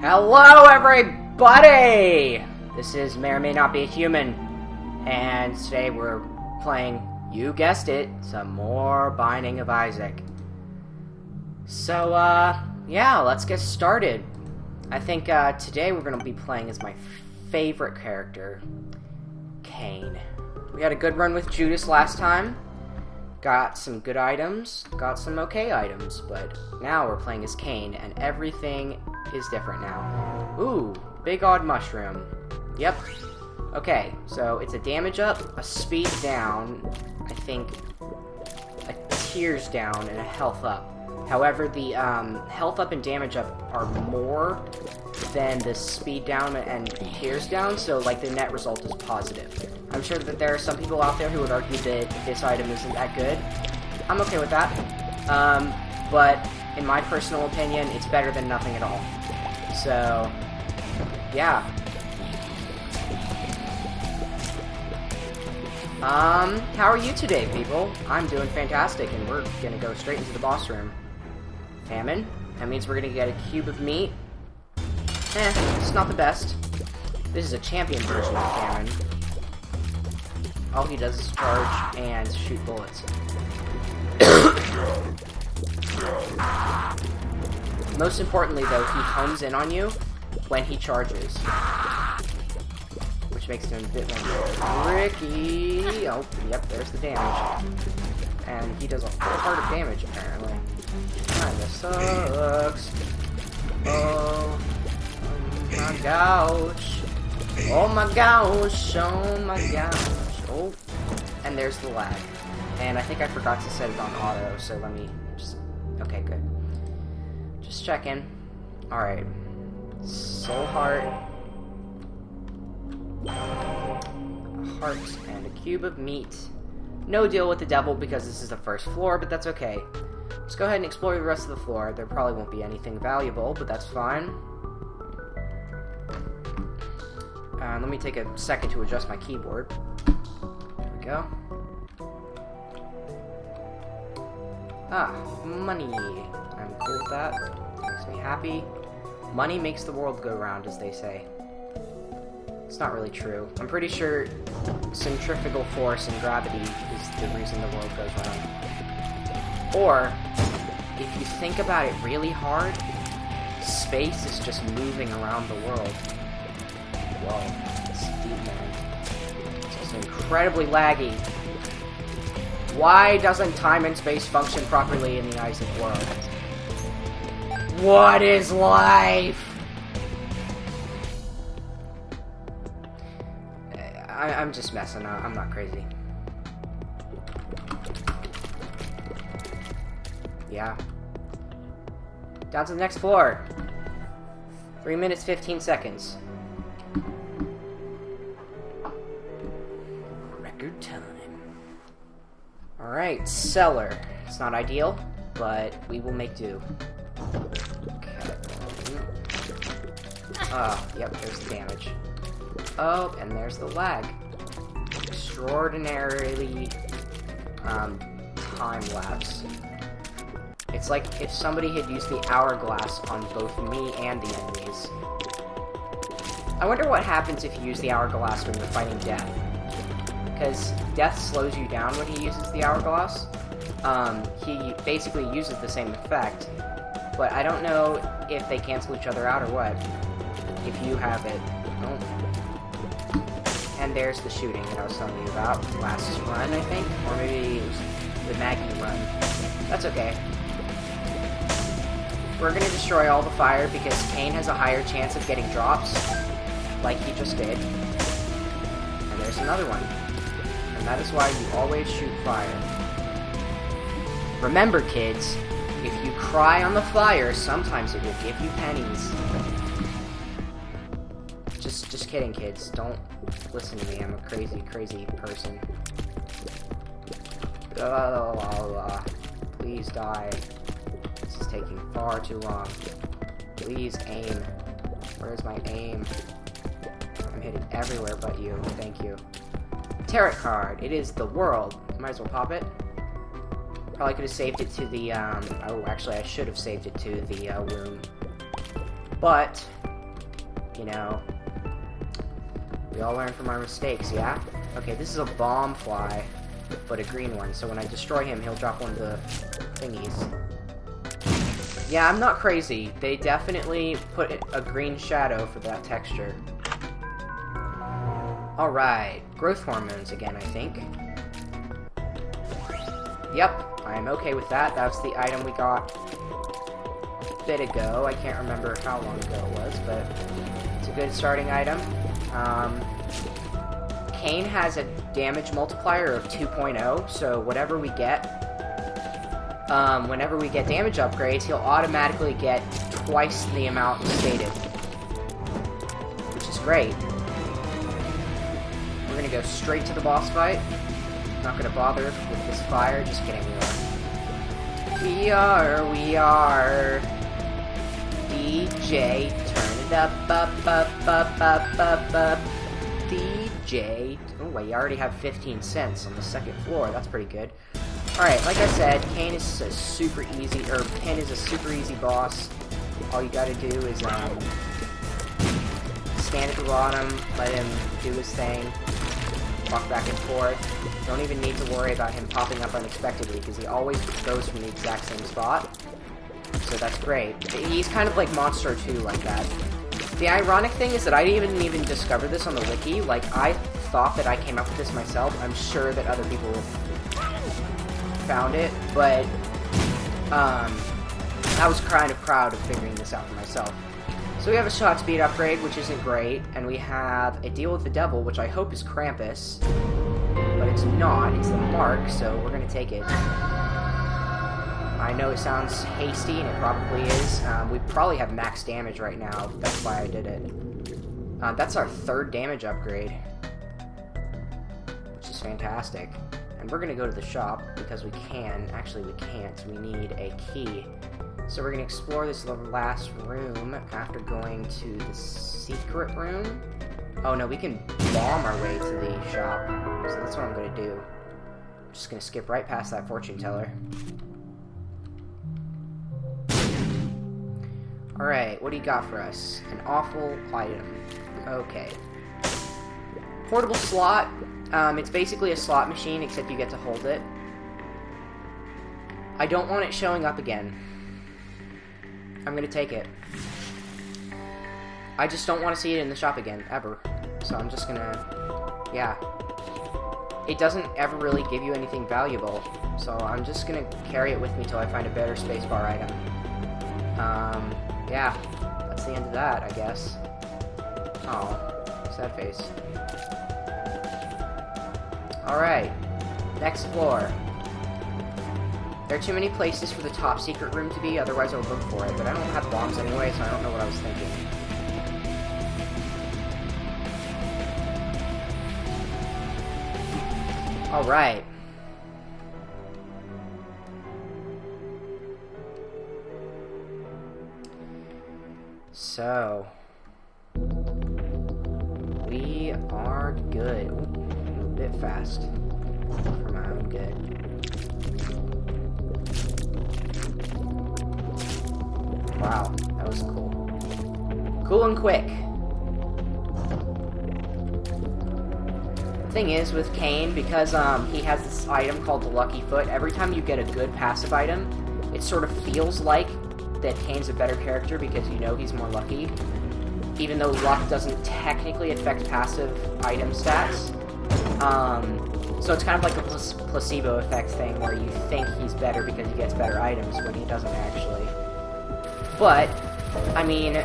Hello, everybody! This is MayOrMayNotBeAHuman, and today we're playing, you guessed it, some more Binding of Isaac. So, yeah, let's get started. I think, today we're gonna be playing as my favorite character, Cain. We had a good run with Judas last time. Got some good items, got some okay items, but now we're playing as Cain, and everything is different now. Ooh, big odd mushroom. Yep. Okay, so it's a damage up, a speed down, I think a tears down, and a health up. However, the health up and damage up are more than the speed down and tears down, so like the net result is positive. I'm sure that there are some people out there who would argue that this item isn't that good. I'm okay with that. But in my personal opinion, it's better than nothing at all. So, yeah. How are you today, people? I'm doing fantastic, and we're gonna go straight into the boss room. Famine. That means we're gonna get a cube of meat. It's not the best. This is a champion version of Famine. All he does is charge and shoot bullets. Most importantly, though, he hones in on you when he charges, which makes him a bit more tricky. Oh, yep, there's the damage. And he does a whole heart of damage, apparently. Kinda sucks. Oh my gosh. Oh my gosh. Oh my gosh. Oh, and there's the lag. And I think I forgot to set it on auto, so let me just... Okay, good. Just checking. Alright. Soul heart. A heart and a cube of meat. No deal with the devil because this is the first floor, but that's okay. Let's go ahead and explore the rest of the floor. There probably won't be anything valuable, but that's fine. Let me take a second to adjust my keyboard. There we go. Ah, money. I'm cool with that. Makes me happy. Money makes the world go round, as they say. It's not really true. I'm pretty sure centrifugal force and gravity is the reason the world goes round. Or, if you think about it really hard, space is just moving around the world. Whoa, it's deep, man. It's also incredibly laggy. Why doesn't time and space function properly in the Isaac world? What is life? I'm just messing up. I'm not crazy. Yeah. Down to the next floor. 3 minutes, 15 seconds. Record time. Alright, cellar. It's not ideal, but we will make do. Okay. Yep, there's the damage. Oh, and there's the lag. Extraordinarily, time-lapse. It's like if somebody had used the hourglass on both me and the enemies. I wonder what happens if you use the hourglass when you're fighting death. Because death slows you down when he uses the hourglass. He basically uses the same effect, but I don't know if they cancel each other out or what. If you have it. Oh. And there's the shooting that I was telling you about. Last run, I think? Or maybe it was the Maggie run. That's okay. We're gonna destroy all the fire because Cain has a higher chance of getting drops, like he just did. And there's another one. And that is why you always shoot fire. Remember, kids, if you cry on the fire, sometimes it will give you pennies. Just kidding, kids. Don't listen to me. I'm a crazy, crazy person. Please die. This is taking far too long. Please aim. Where's my aim? I'm hitting everywhere but you. Thank you. Tarot card. It is the world. Might as well pop it. Probably could have saved it to the, oh, actually, I should have saved it to the, room. But you know, we all learn from our mistakes, yeah? Okay, this is a bomb fly, but a green one, so when I destroy him, he'll drop one of the thingies. Yeah, I'm not crazy. They definitely put a green shadow for that texture. Alright, growth hormones again, I think. Yep, I'm okay with that. That's the item we got a bit ago. I can't remember how long ago it was, but it's a good starting item. Cain has a damage multiplier of 2.0, so whatever we get, whenever we get damage upgrades, he'll automatically get twice the amount stated, which is great. We're gonna go straight to the boss fight. Not gonna bother with this fire, just kidding, we are DJ, turn it up, DJ. Oh, I already have 15 cents on the second floor, that's pretty good. Alright, like I said, Cain is a super easy, or Cain is a super easy boss. All you gotta do is, stand at the bottom, let him do his thing, walk back and forth. Don't even need to worry about him popping up unexpectedly, because he always goes from the exact same spot. So that's great. He's kind of like Monster 2 like that. The ironic thing is that I didn't even discover this on the wiki. Like, I thought that I came up with this myself. I'm sure that other people found it, but I was kind of proud of figuring this out for myself. So we have a shot speed upgrade, which isn't great, and we have a deal with the devil, which I hope is Krampus, but it's not. It's the Mark, so we're gonna take it. I know it sounds hasty, and it probably is. We probably have max damage right now. That's why I did it. That's our third damage upgrade, which is fantastic. And we're gonna go to the shop, because we can. Actually, we can't. We need a key. So we're gonna explore this last room after going to the secret room. Oh no, we can bomb our way to the shop. So that's what I'm gonna do. I'm just gonna skip right past that fortune teller. Alright, what do you got for us? An awful item. Okay. Portable slot. It's basically a slot machine, except you get to hold it. I don't want it showing up again. I'm gonna take it. I just don't want to see it in the shop again, ever. So I'm just gonna... yeah. It doesn't ever really give you anything valuable, so I'm just gonna carry it with me till I find a better spacebar item. Yeah. That's the end of that, I guess. Oh. Sad face. Alright. Next floor. There are too many places for the top secret room to be, otherwise I would look for it, but I don't have bombs anyway, so I don't know what I was thinking. Alright. So... we are good. Ooh, a bit fast. For my own good. Wow, that was cool. Cool and quick. The thing is, with Cain, because he has this item called the Lucky Foot, every time you get a good passive item, it sort of feels like that Cain's a better character because you know he's more lucky. Even though luck doesn't technically affect passive item stats. So it's kind of like a placebo effect thing where you think he's better because he gets better items when he doesn't actually. But, I mean,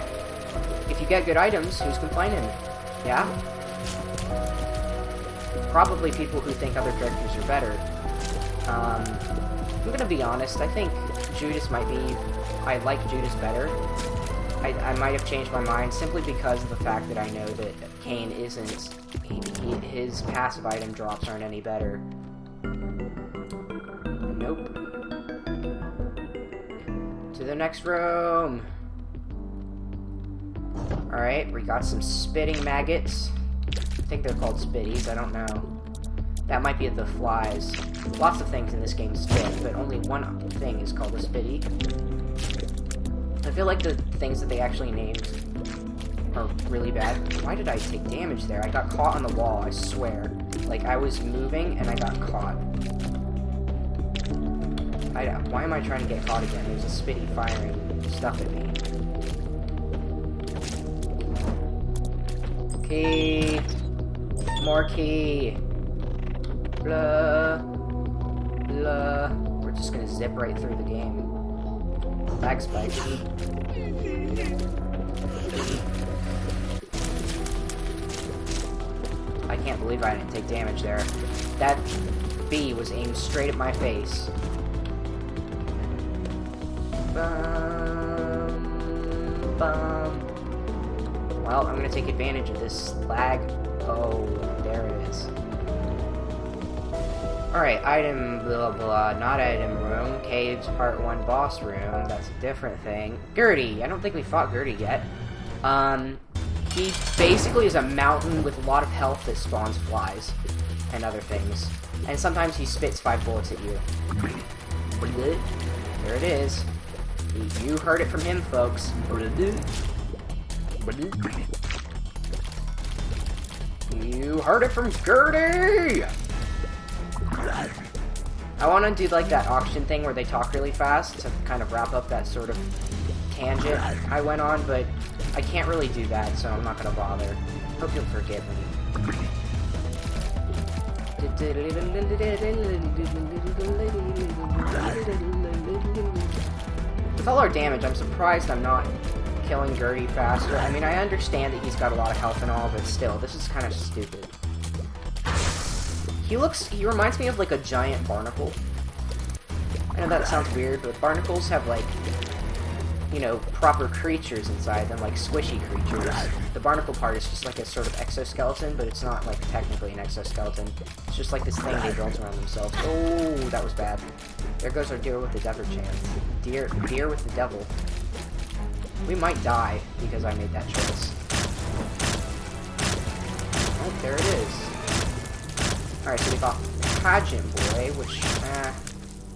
if you get good items, who's complaining? Yeah? Probably people who think other characters are better. I'm gonna be honest, I think Judas might be... I like Judas better. I might have changed my mind simply because of the fact that I know that Cain isn't... his passive item drops aren't any better. Nope. To the next room! Alright, we got some spitting maggots. I think they're called spitties, I don't know. That might be the flies. Lots of things in this game spit, but only one thing is called a spitty. I feel like the things that they actually named are really bad. Why did I take damage there? I got caught on the wall, I swear. Like, I was moving and I got caught. Why am I trying to get caught again? There's a spitty firing stuff at me. Key. More key. Blah. Blah. We're just gonna zip right through the game. Lag spike. I can't believe I didn't take damage there. That bee was aimed straight at my face. Bum, bum. Well, I'm gonna take advantage of this lag. Oh, there it is. Alright, item blah blah, not item room. Caves part 1 boss room, that's a different thing. Gertie, I don't think we fought Gertie yet. He basically is a mountain with a lot of health that spawns flies and other things. And sometimes he spits 5 bullets at you. There it is. You heard it from him, folks. You heard it from Gertie! I want to do like that auction thing where they talk really fast to kind of wrap up that sort of tangent I went on, but I can't really do that, so I'm not going to bother. Hope you'll forgive me. With all our damage, I'm surprised I'm not killing Gertie faster. I mean, I understand that he's got a lot of health and all, but still, this is kind of stupid. He reminds me of like a giant barnacle. I know that sounds weird, but barnacles have like, you know, proper creatures inside them, like squishy creatures. The barnacle part is just like a sort of exoskeleton, but it's not like technically an exoskeleton. It's just like this thing they built around themselves. Oh, that was bad. There goes our deer with the devil chance. Deer with the devil. We might die because I made that choice. Oh, there it is. Alright, so we got Pageant Boy, which,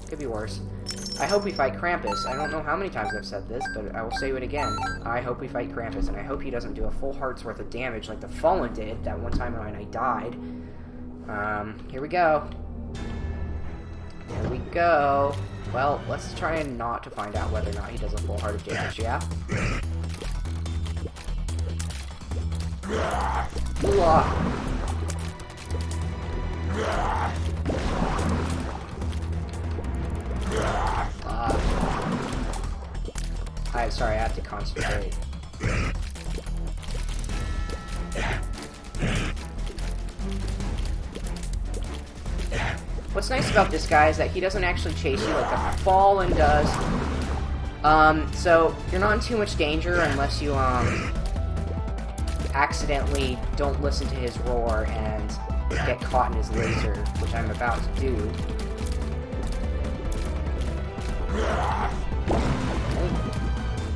could be worse. I hope we fight Krampus. I don't know how many times I've said this, but I will say it again. I hope we fight Krampus, and I hope he doesn't do a full heart's worth of damage like the Fallen did that one time when I died. Here we go. Here we go. Well, let's try and not to find out whether or not he does a full heart of damage, yeah? Sorry, I have to concentrate. What's nice about this guy is that he doesn't actually chase you like the Fallen does. So you're not in too much danger unless you, accidentally don't listen to his roar and get caught in his laser, which I'm about to do.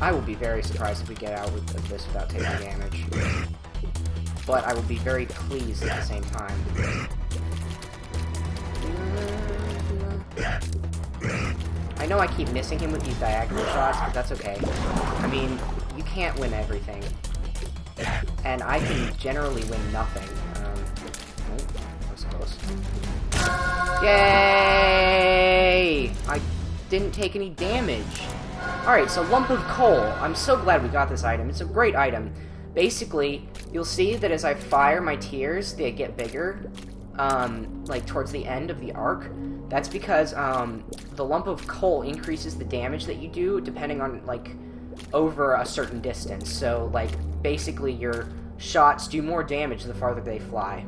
I will be very surprised if we get out of this without taking damage. But I will be very pleased at the same time. I know I keep missing him with these diagonal shots, but that's okay. I mean, you can't win everything. And I can generally win nothing. Oh, that was close. Yay! I didn't take any damage. Alright, so Lump of Coal. I'm so glad we got this item. It's a great item. Basically, you'll see that as I fire my tears, they get bigger, like towards the end of the arc. That's because the Lump of Coal increases the damage that you do depending on, like, over a certain distance. So, like, basically your shots do more damage the farther they fly.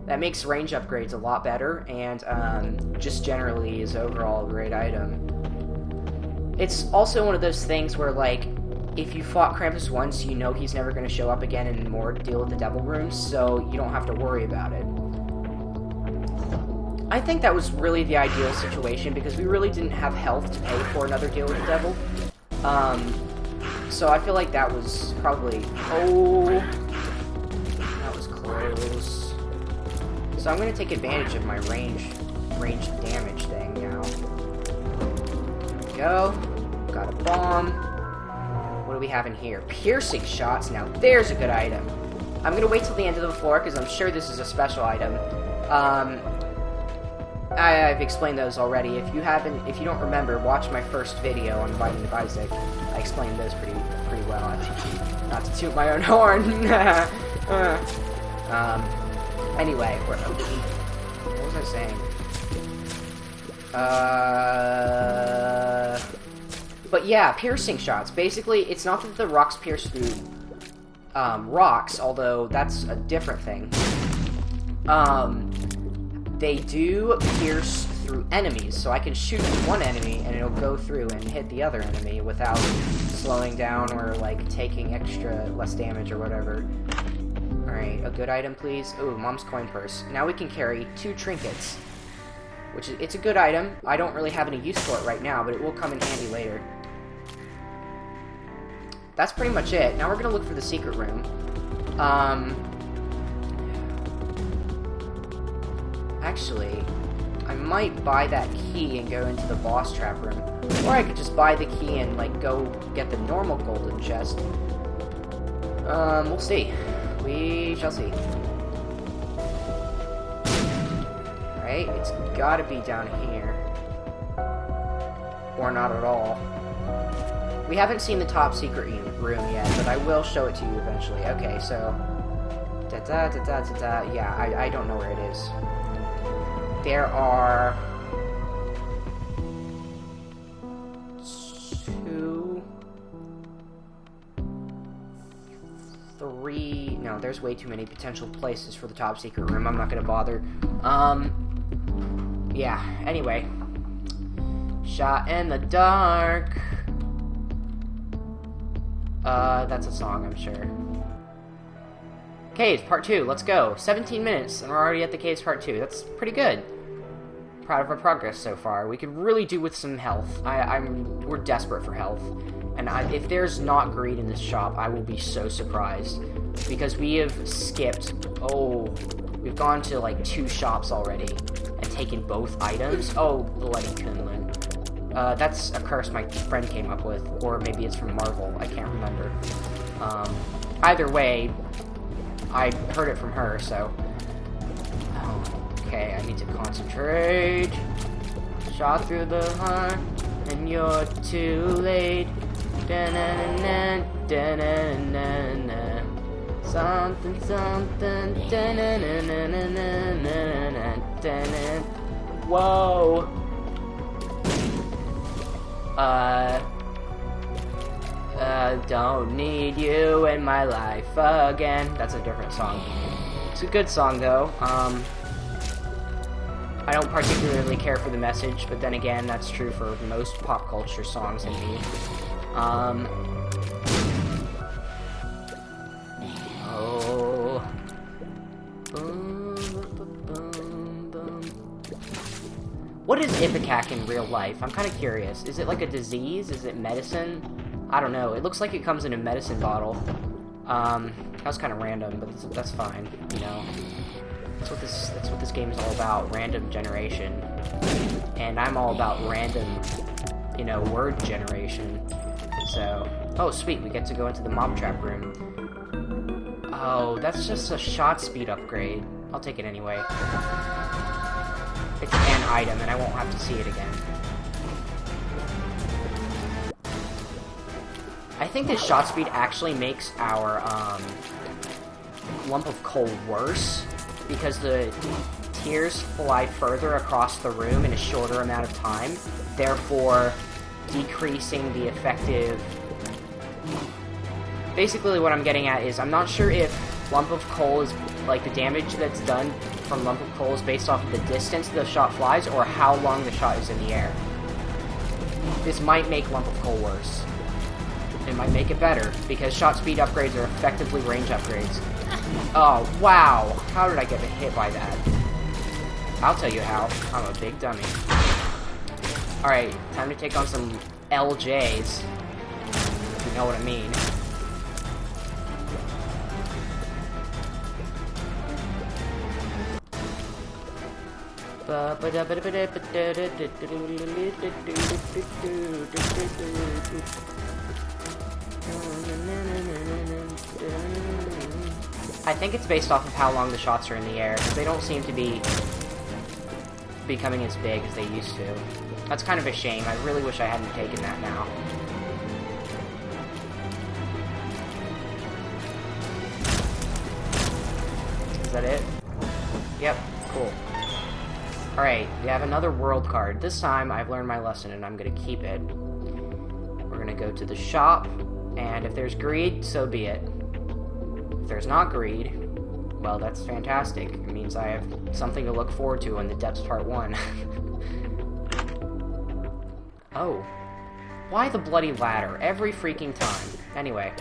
That makes range upgrades a lot better, and just generally is overall a great item. It's also one of those things where, like, if you fought Krampus once, you know he's never going to show up again and more deal with the devil rooms, so you don't have to worry about it. I think that was really the ideal situation, because we really didn't have health to pay for another deal with the devil. So I feel like that was probably... Oh! That was close. So I'm going to take advantage of my ranged damage thing now. There we go. Got a bomb. What do we have in here? Piercing shots. Now, there's a good item. I'm gonna wait till the end of the floor, because I'm sure this is a special item. I've explained those already. If you don't remember, watch my first video on Binding of Isaac. I explained those pretty well, actually. Not to toot my own horn. Anyway, what was I saying? But yeah, piercing shots. Basically, it's not that the rocks pierce through rocks, although that's a different thing. They do pierce through enemies, so I can shoot one enemy and it'll go through and hit the other enemy without slowing down or like taking less damage or whatever. Alright, a good item please. Ooh, Mom's coin purse. Now we can carry 2 trinkets, which it's a good item. I don't really have any use for it right now, but it will come in handy later. That's pretty much it. Now we're gonna look for the secret room. Actually, I might buy that key and go into the boss trap room. Or I could just buy the key and, like, go get the normal golden chest. We'll see. We shall see. Alright, it's gotta be down here. Or not at all. We haven't seen the top secret room yet, but I will show it to you eventually. Okay, so... Yeah, I don't know where it is. There are... 2... 3... No, there's way too many potential places for the top secret room. I'm not gonna bother. Yeah, anyway. Shot in the dark. That's a song, I'm sure. Caves, part 2, let's go. 17 minutes, and we're already at the Caves part 2. That's pretty good. Proud of our progress so far. We could really do with some health. We're desperate for health. And if there's not greed in this shop, I will be so surprised. Because we have skipped, we've gone to like 2 shops already, and taken both items. Oh, bloody Kunlun. That's a curse my friend came up with, or maybe it's from Marvel, I can't remember. Either way, I heard it from her, so... Okay, I need to concentrate. Shot through the heart, and you're too late. Da-na-na-na, da-na-na-na. Something, something, da-na-na-na-na-na-na-na, da-na. Whoa! Don't need you in my life again. That's a different song. It's a good song, though. I don't particularly care for the message, but then again, that's true for most pop culture songs, indeed. What is Ipecac in real life? I'm kind of curious. Is it like a disease? Is it medicine? I don't know. It looks like it comes in a medicine bottle. That was kind of random, but that's fine, you know. That's what this game is all about, random generation. And I'm all about random, you know, word generation. So, oh sweet, we get to go into the mob trap room. Oh, that's just a shot speed upgrade. I'll take it anyway. It's an item, and I won't have to see it again. I think this shot speed actually makes our lump of coal worse, because the tears fly further across the room in a shorter amount of time, therefore decreasing the effective... Basically what I'm getting at is, I'm not sure if lump of coal is, like, the damage that's done from lump of coal is based off of the distance the shot flies, or how long the shot is in the air. This might make lump of coal worse. It might make it better, because shot speed upgrades are effectively range upgrades. Oh, wow! How did I get hit by that? I'll tell you how. I'm a big dummy. Alright, time to take on some LJs. If you know what I mean. I think it's based off of how long the shots are in the air, because they don't seem to be becoming as big as they used to. That's kind of a shame. I really wish I hadn't taken that now. Is that it? Yep, cool. Alright, we have another world card. This time, I've learned my lesson, and I'm going to keep it. We're going to go to the shop, and if there's greed, so be it. If there's not greed, well, that's fantastic. It means I have something to look forward to in the Depths Part 1. Oh. Why the bloody ladder? Every freaking time. Anyway.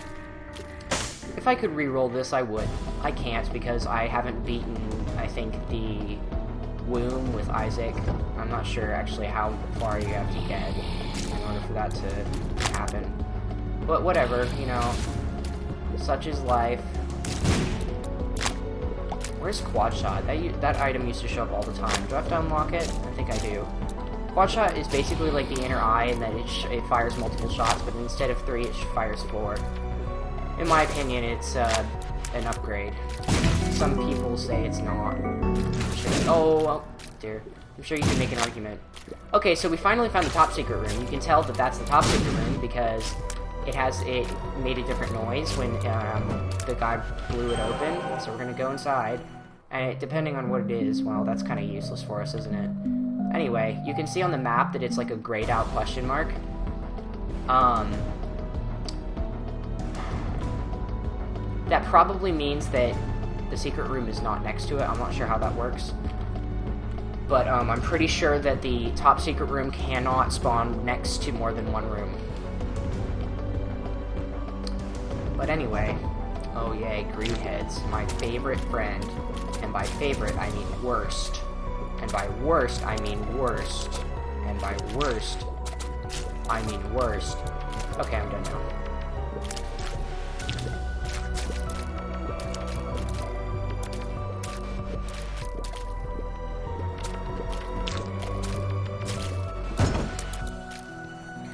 If I could re-roll this, I would. I can't, because I haven't beaten, I think, the womb with Isaac. I'm not sure, actually, how far you have to get in order for that to happen. But whatever, you know. Such is life. Where's Quad Shot? That item used to show up all the time. Do I have to unlock it? I think I do. Quad Shot is basically like the inner eye in that it fires multiple shots, but instead of 3, it fires 4. In my opinion, it's an upgrade. Some people say it's not. Oh, well, dear. I'm sure you can make an argument. Okay, so we finally found the top secret room. You can tell that that's the top secret room because it made a different noise when the guy blew it open. So we're gonna go inside, and depending on what it is, well, that's kind of useless for us, isn't it? Anyway, you can see on the map that it's like a grayed out question mark. That probably means that the secret room is not next to it. I'm not sure how that works. But I'm pretty sure that the top secret room cannot spawn next to more than one room. But anyway, oh yay, greenheads, my favorite friend. And by favorite, I mean worst. And by worst, I mean worst. And by worst, I mean worst. Okay, I'm done now.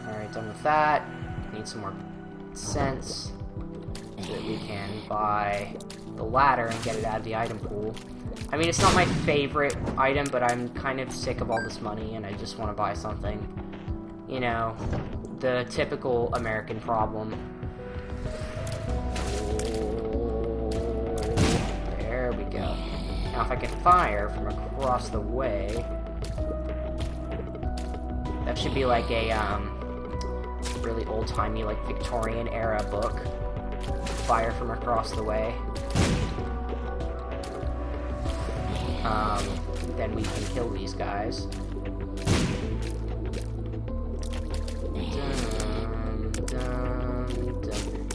Alright, done with that. Need some more cents so that we can buy the ladder and get it out of the item pool. I mean, it's not my favorite item, but I'm kind of sick of all this money, and I just want to buy something. You know, the typical American problem. Oh, there we go. Now, if I can fire from across the way, that should be like a really old-timey, like Victorian-era book. Fire from across the way. Then we can kill these guys.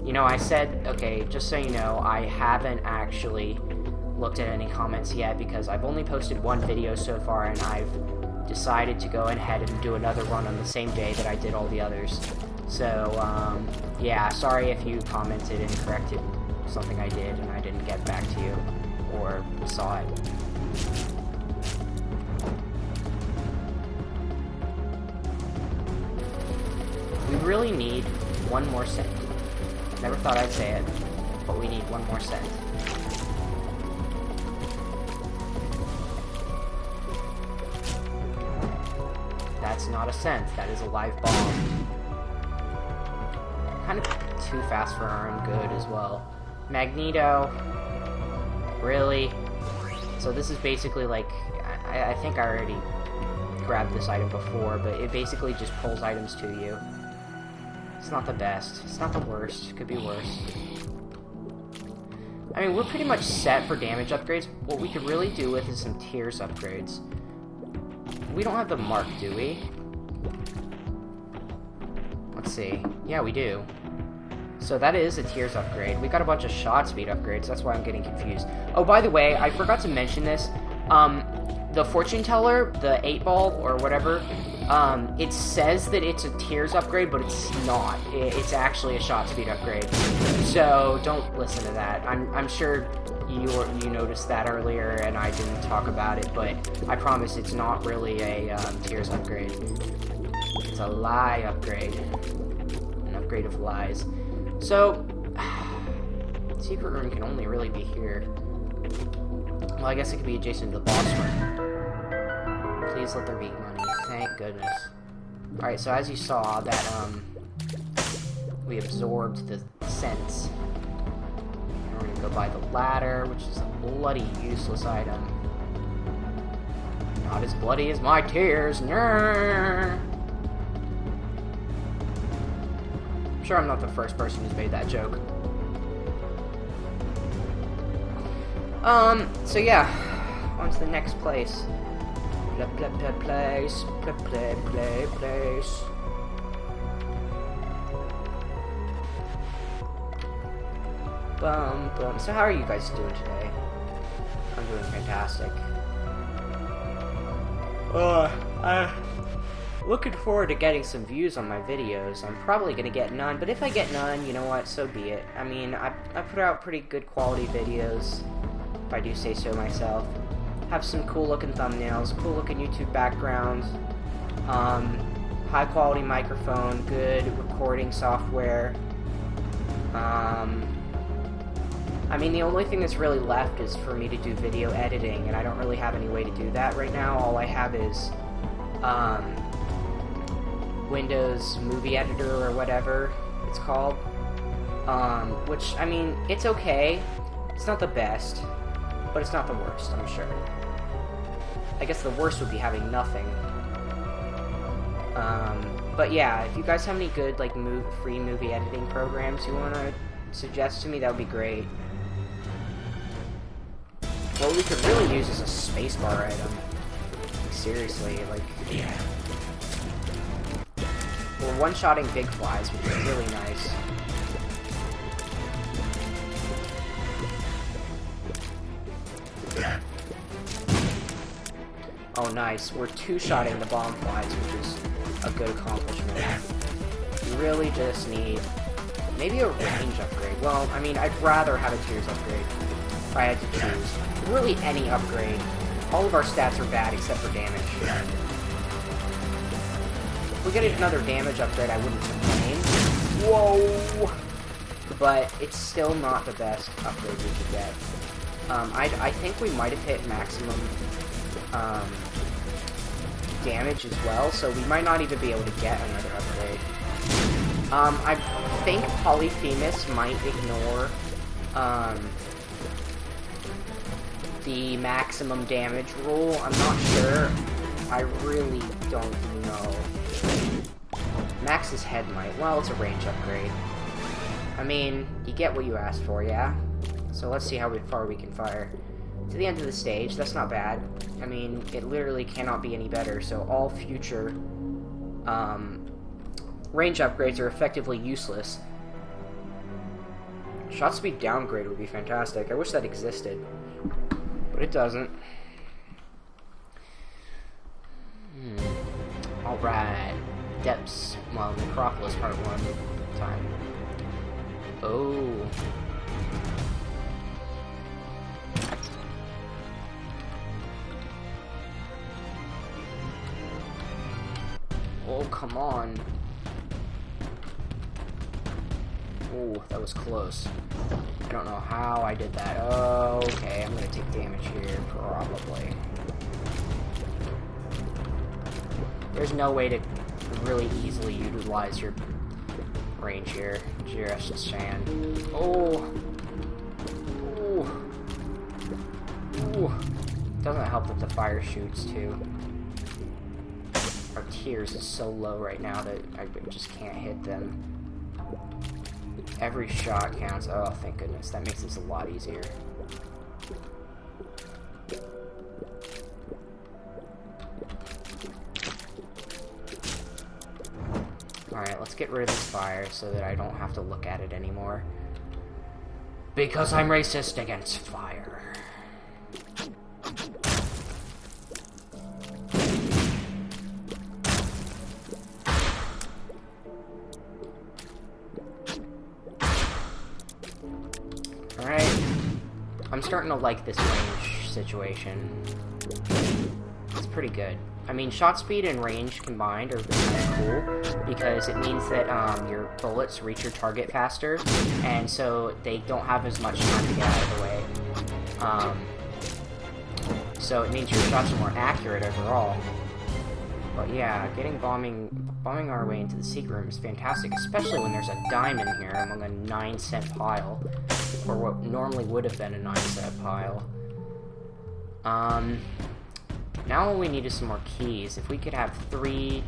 You know, I said, okay, just so you know, I haven't actually looked at any comments yet because I've only posted one video so far, and I've decided to go ahead and do another run on the same day that I did all the others. So, yeah, sorry if you commented and corrected something I did and I didn't get back to you or saw it. We really need one more cent. Never thought I'd say it, but we need one more cent. That's not a cent, that is a live bomb. Kind of too fast for our own good as well. Magneto. Really? So this is basically like, I think I already grabbed this item before, but it basically just pulls items to you. It's not the best. It's not the worst. It could be worse. I mean, we're pretty much set for damage upgrades. What we could really do with is some tiers upgrades. We don't have the mark, do we? Let's see. Yeah, we do. So that is a tiers upgrade. We got a bunch of shot speed upgrades. That's why I'm getting confused. Oh, by the way, I forgot to mention this. The fortune teller, the 8-ball or whatever, it says that it's a tiers upgrade, but it's not. It's actually a shot speed upgrade. So don't listen to that. I'm sure you noticed that earlier, and I didn't talk about it, but I promise it's not really a tiers upgrade. It's a lie upgrade. An upgrade of lies. So, Secret room can only really be here. Well, I guess it could be adjacent to the boss room. Please let there be money. Thank goodness. Alright, so as you saw, that, we absorbed the sense. And we're gonna go by the ladder, which is a bloody useless item. Not as bloody as my tears. Nyeh. I'm sure I'm not the first person who's made that joke. So yeah, on to the next place. Place. Bum. So how are you guys doing today? I'm doing fantastic. I'm looking forward to getting some views on my videos. I'm probably gonna get none, but if I get none, you know what, so be it. I mean, I put out pretty good quality videos, if I do say so myself. Have some cool looking thumbnails, cool looking YouTube backgrounds, high quality microphone, good recording software. I mean, the only thing that's really left is for me to do video editing, and I don't really have any way to do that right now. All I have is, Windows Movie Editor or whatever it's called. Which, I mean, it's okay. It's not the best, but it's not the worst, I'm sure. I guess the worst would be having nothing. But yeah, if you guys have any good, like, free movie editing programs you want to suggest to me, that would be great. What we could really use is a spacebar item. Seriously, like, yeah. We're one-shotting big flies, which is really nice. Oh, nice. We're two-shotting the bomb flies, which is a good accomplishment. You really just need maybe a range upgrade. Well, I mean, I'd rather have a tears upgrade if I had to choose. Really, any upgrade. All of our stats are bad except for damage. If we get another damage upgrade, I wouldn't complain. Whoa! But it's still not the best upgrade we could get. I think we might have hit maximum damage as well, so we might not even be able to get another upgrade. I think Polyphemus might ignore the maximum damage rule. I'm not sure. I really don't know. Max's head might. Well, it's a range upgrade. I mean, you get what you asked for, yeah? So let's see how far we can fire. To the end of the stage, that's not bad. I mean, it literally cannot be any better, so all future range upgrades are effectively useless. Shot speed downgrade would be fantastic. I wish that existed, but it doesn't. Alright. Depths. Well, Necropolis Part 1 time. Oh. Oh, come on. Oh, that was close. I don't know how I did that. Oh, okay, I'm gonna take damage here, probably. There's no way to really easily utilize your range here. Just saying. Oh! Ooh! Ooh! Doesn't help that the fire shoots, too. Our tears is so low right now that I just can't hit them. Every shot counts. Oh, thank goodness. That makes this a lot easier. Alright, let's get rid of this fire so that I don't have to look at it anymore. Because I'm racist against fire. Alright. I'm starting to like this range situation. It's pretty good. I mean, shot speed and range combined are kind of cool, because it means that your bullets reach your target faster, and so they don't have as much time to get out of the way. So it means your shots are more accurate overall. But yeah, bombing our way into the secret room is fantastic, especially when there's a diamond here among a 9-cent pile, or what normally would have been a 9-cent pile. Now all we need is some more keys. If we could have 2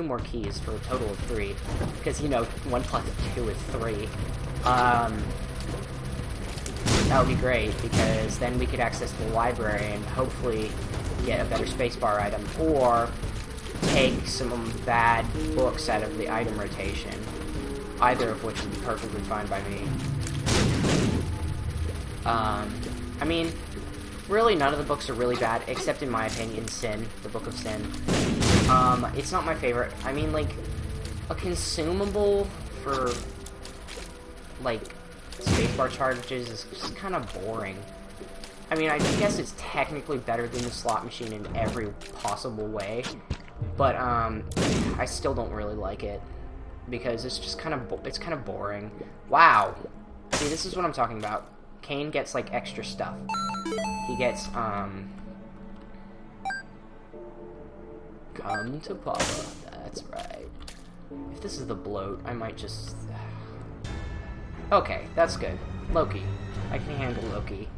more keys for a total of 3, because, you know, 1 plus 2 is 3. That would be great, because then we could access the library and hopefully get a better spacebar item, or take some bad books out of the item rotation. Either of which would be perfectly fine by me. I mean, really none of the books are really bad, except in my opinion, Sin, the Book of Sin. It's not my favorite. I mean, like, a consumable for, like, spacebar charges is just kind of boring. I mean, I guess it's technically better than the slot machine in every possible way, but, I still don't really like it, because it's just kind of boring. Wow! See, this is what I'm talking about. Cain gets, like, extra stuff. He gets, come to Papa, that's right. If this is the bloat, I might just... Okay, that's good. Loki. I can handle Loki.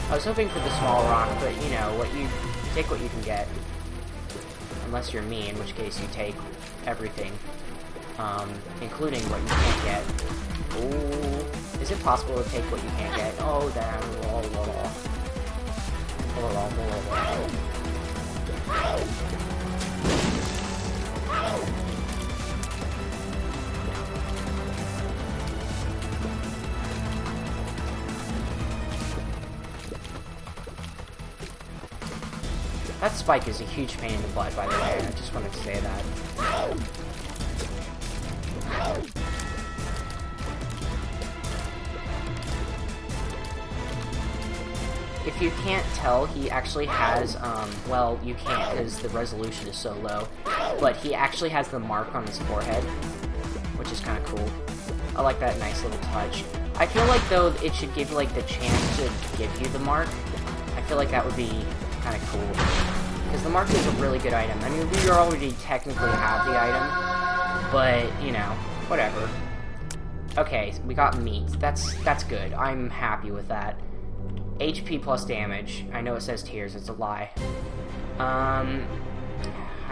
I was hoping for the small rock, but, you know, you take what you can get. Unless you're me, in which case you take everything. Including what you can't get. Ooh. Is it possible to take what you can't get? Oh, damn. That spike is a huge pain in the butt, by the way. I just wanted to say that. If you can't tell, he actually has, well, you can't because the resolution is so low, but he actually has the mark on his forehead, which is kind of cool. I like that nice little touch. I feel like, though, it should give, like, the chance to give you the mark. I feel like that would be kind of cool, because the mark is a really good item. I mean, we already technically have the item, but, you know, whatever. Okay, we got meat. That's good. I'm happy with that. HP plus damage. I know it says tears, it's a lie. How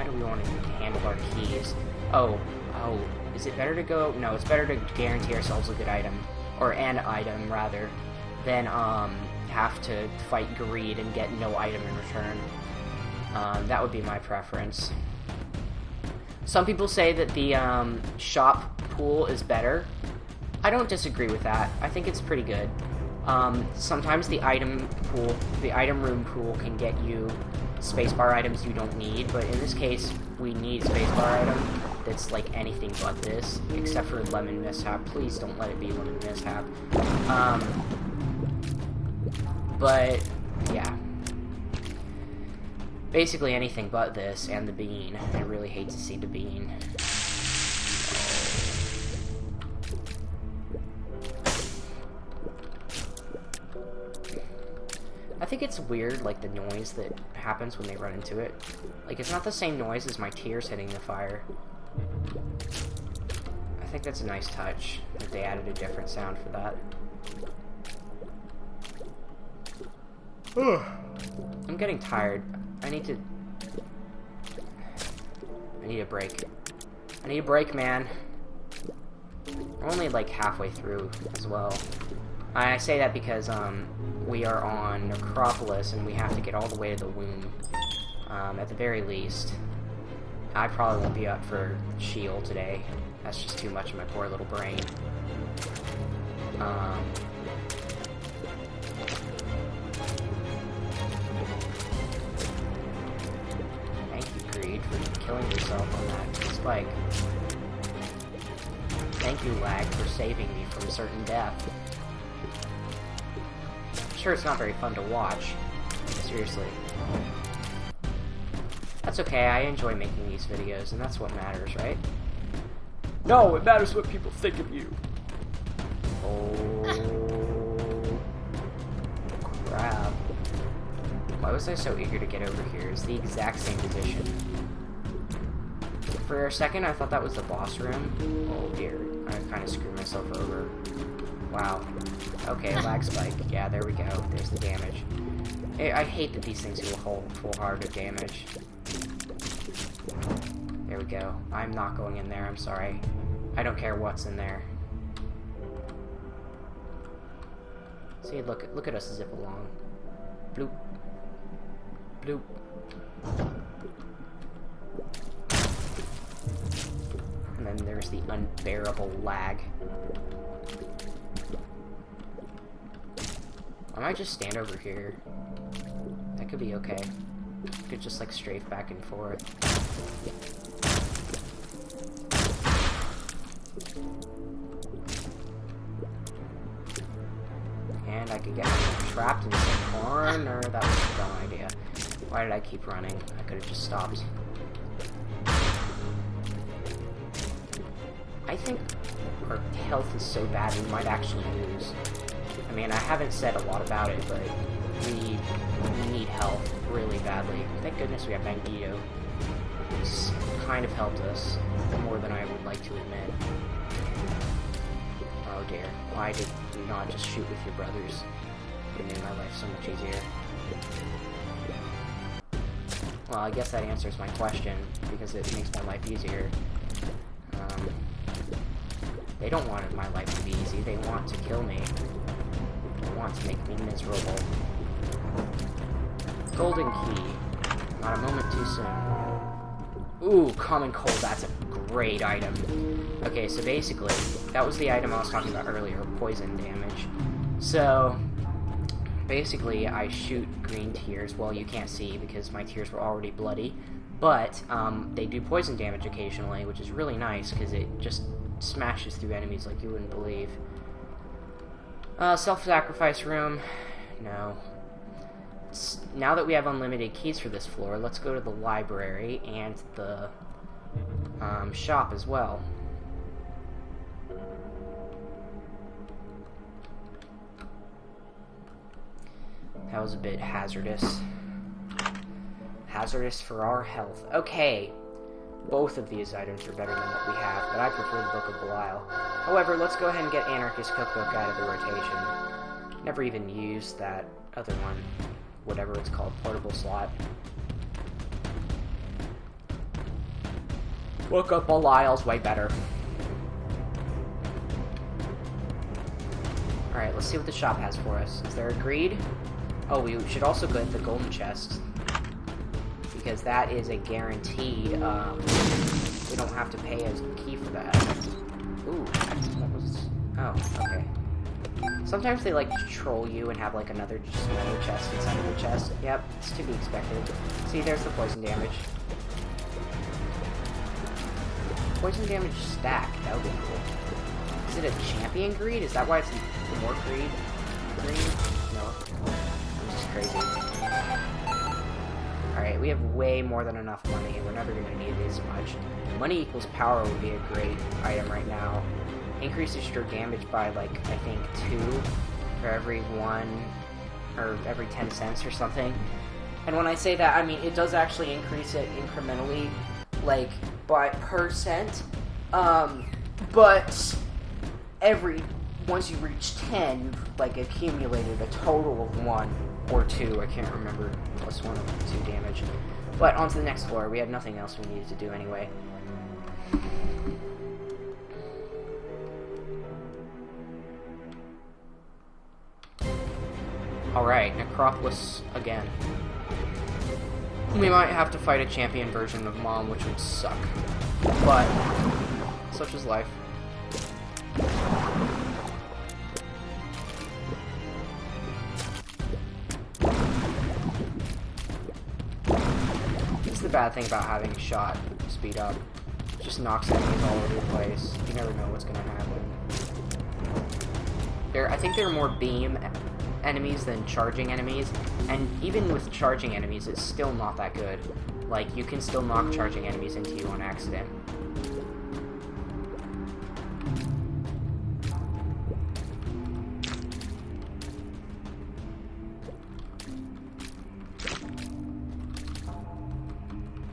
do we want to handle our keys? Oh, is it better to go? No, it's better to guarantee ourselves a good item, or an item, rather, than, have to fight greed and get no item in return. That would be my preference. Some people say that the, shop pool is better. I don't disagree with that. I think it's pretty good. Sometimes the item room pool can get you spacebar items you don't need, but in this case, we need a spacebar item that's like anything but this, except for Lemon Mishap. Please don't let it be Lemon Mishap. But, yeah. Basically anything but this, and the bean. I really hate to see the bean. I think it's weird, like, the noise that happens when they run into it. Like, it's not the same noise as my tears hitting the fire. I think that's a nice touch, that they added a different sound for that. I'm getting tired. I need a break. I need a break, man. We're only, like, halfway through as well. I say that because, we are on Necropolis, and we have to get all the way to the womb, at the very least. I probably won't be up for Shield today. That's just too much in my poor little brain. Thank you, Greed, for killing yourself on that spike. Thank you, lag, for saving me from certain death. I'm sure it's not very fun to watch. Seriously. That's okay, I enjoy making these videos, and that's what matters, right? No, it matters what people think of you. Oh, crap. Why was I so eager to get over here? It's the exact same position. For a second, I thought that was the boss room. Oh dear, I kind of screwed myself over. Wow. Okay, lag spike. Yeah, there we go. There's the damage. I hate that these things do a whole full heart of damage. There we go. I'm not going in there, I'm sorry. I don't care what's in there. See, look at us zip along. Bloop. Bloop. And then there's the unbearable lag. I might just stand over here. That could be okay. Could just like strafe back and forth. And I could get trapped in some corner. That was a dumb idea. Why did I keep running? I could have just stopped. I think our health is so bad we might actually lose. I mean, I haven't said a lot about it, but we need health really badly. Thank goodness we have Magneto. It's kind of helped us more than I would like to admit. Oh dear. Why did you not just shoot with your brothers? It would have made my life so much easier. Well, I guess that answers my question, because it makes my life easier. They don't want my life to be easy, they want to kill me. They want to make me miserable. Golden key. Not a moment too soon. Ooh, common cold, that's a great item. Okay, so basically, that was the item I was talking about earlier, poison damage. So, basically, I shoot green tears. Well, you can't see because my tears were already bloody. But, they do poison damage occasionally, which is really nice because it just smashes through enemies like you wouldn't believe. Self-sacrifice room. No. Now that we have unlimited keys for this floor, let's go to the library and the shop as well. That was a bit hazardous. Hazardous for our health. Okay. Both of these items are better than what we have, but I prefer the Book of Belial. However, let's go ahead and get Anarchist Cookbook out of the rotation. Never even used that other one. Whatever it's called, portable slot. Book of Belial's way better. Alright, let's see what the shop has for us. Is there a greed? Oh, we should also go to the golden chest. Because that is a guaranteed, we don't have to pay a key for that. Ooh, what was... Oh, okay. Sometimes they like to troll you and have like another chest inside of the chest. Yep, it's to be expected. See, there's the poison damage. Poison damage stack, that would be cool. Is it a champion greed? Is that why it's more greed? Green? No. I'm just crazy. Alright, we have way more than enough money, and we're never going to need this much. Money equals power would be a great item right now. Increases your damage by, like, I think 2 for every 1, or every 10 cents or something. And when I say that, I mean, it does actually increase it incrementally, like, by percent. But once you reach 10, you've, like, accumulated a total of 1 or 2, I can't remember, plus 1 or 2 damage. But on to the next floor, we had nothing else we needed to do anyway. Alright, Necropolis again. We might have to fight a champion version of Mom, which would suck. But, such is life. This is the bad thing about having shot speed up. just knocks enemies all over the place. You never know what's gonna happen. I think there are more beam enemies than charging enemies, and even with charging enemies, it's still not that good. Like, you can still knock charging enemies into you on accident.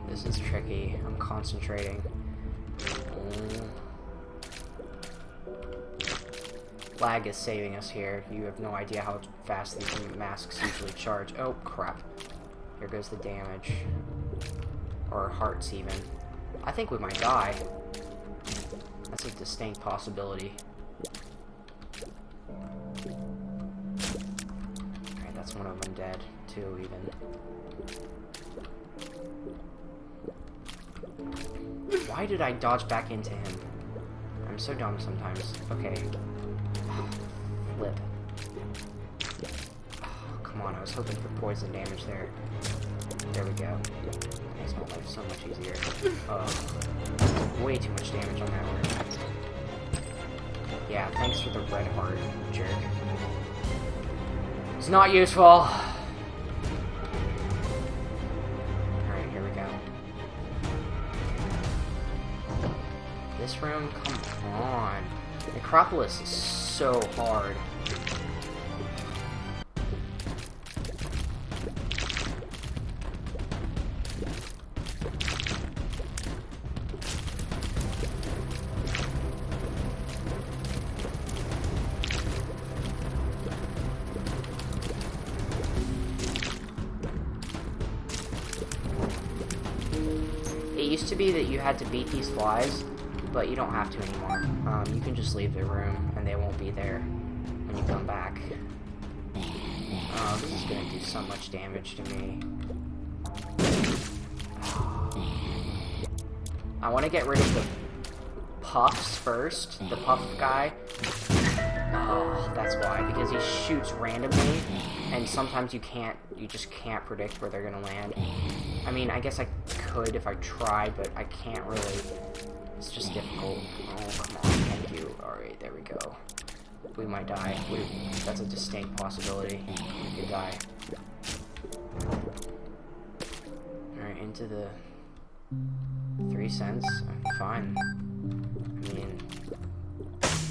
This is tricky. I'm concentrating. Lag is saving us here. You have no idea how fast these masks usually charge. Oh, crap. Here goes the damage. Or hearts, even. I think we might die. That's a distinct possibility. Alright, that's one of them dead, too, even. Why did I dodge back into him? I'm so dumb sometimes. Okay. Flip. Oh, come on, I was hoping for poison damage there. There we go. Makes my life so much easier. Way too much damage on that one. Yeah, thanks for the red heart, jerk. It's not useful! Alright, here we go. This room? Come on. Necropolis is so hard. It used to be that you had to beat these flies, but you don't have to anymore. You can just leave the room, and they won't be there when you come back. Oh, this is gonna do so much damage to me. I want to get rid of the puffs first. The puff guy. Oh, that's why. Because he shoots randomly, and sometimes you just can't predict where they're gonna land. I mean, I guess I could if I tried, but I can't really. It's just difficult. Oh, come on. Thank you. Alright, there we go. We might die. That's a distinct possibility. We could die. Alright, into the 3 cents. Fine. I mean,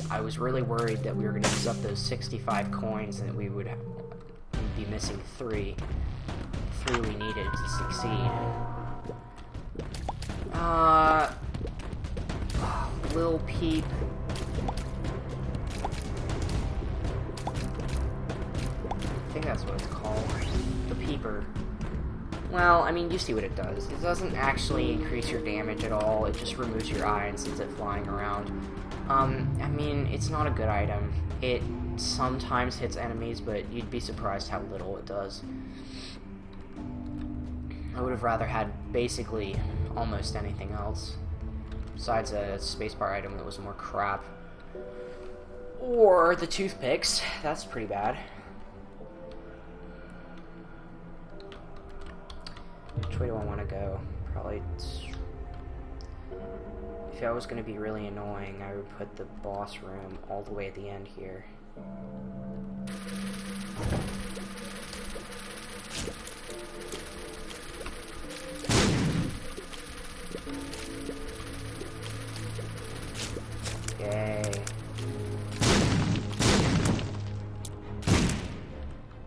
I was really worried that we were going to use up those 65 coins and that we would be missing 3. 3 we needed to succeed. Lil Peep. I think that's what it's called. The Peeper. Well, I mean, you see what it does. It doesn't actually increase your damage at all. It just removes your eye and sends it flying around. I mean, it's not a good item. It sometimes hits enemies, but you'd be surprised how little it does. I would have rather had basically almost anything else. Besides a spacebar item that was more crap. Or the toothpicks. That's pretty bad. Which way do I want to go? Probably... If I was going to be really annoying, I would put the boss room all the way at the end here. Yay.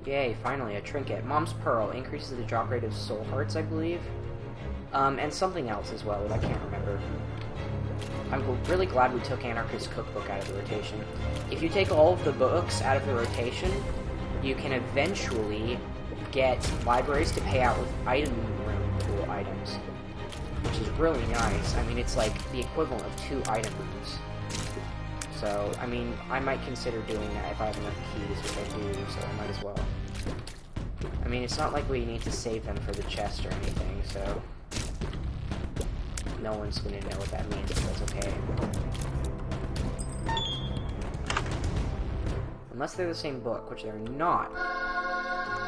Yay, finally, a trinket. Mom's Pearl increases the drop rate of soul hearts, I believe. And something else as well that I can't remember. I'm really glad we took Anarchist's Cookbook out of the rotation. If you take all of the books out of the rotation, you can eventually get libraries to pay out with item room pool items, which is really nice. I mean, it's like the equivalent of 2 item rooms. So, I mean, I might consider doing that if I have enough keys, which I do, so I might as well. I mean, it's not like we need to save them for the chest or anything, so... No one's gonna know what that means, but that's okay. Unless they're the same book, which they're not.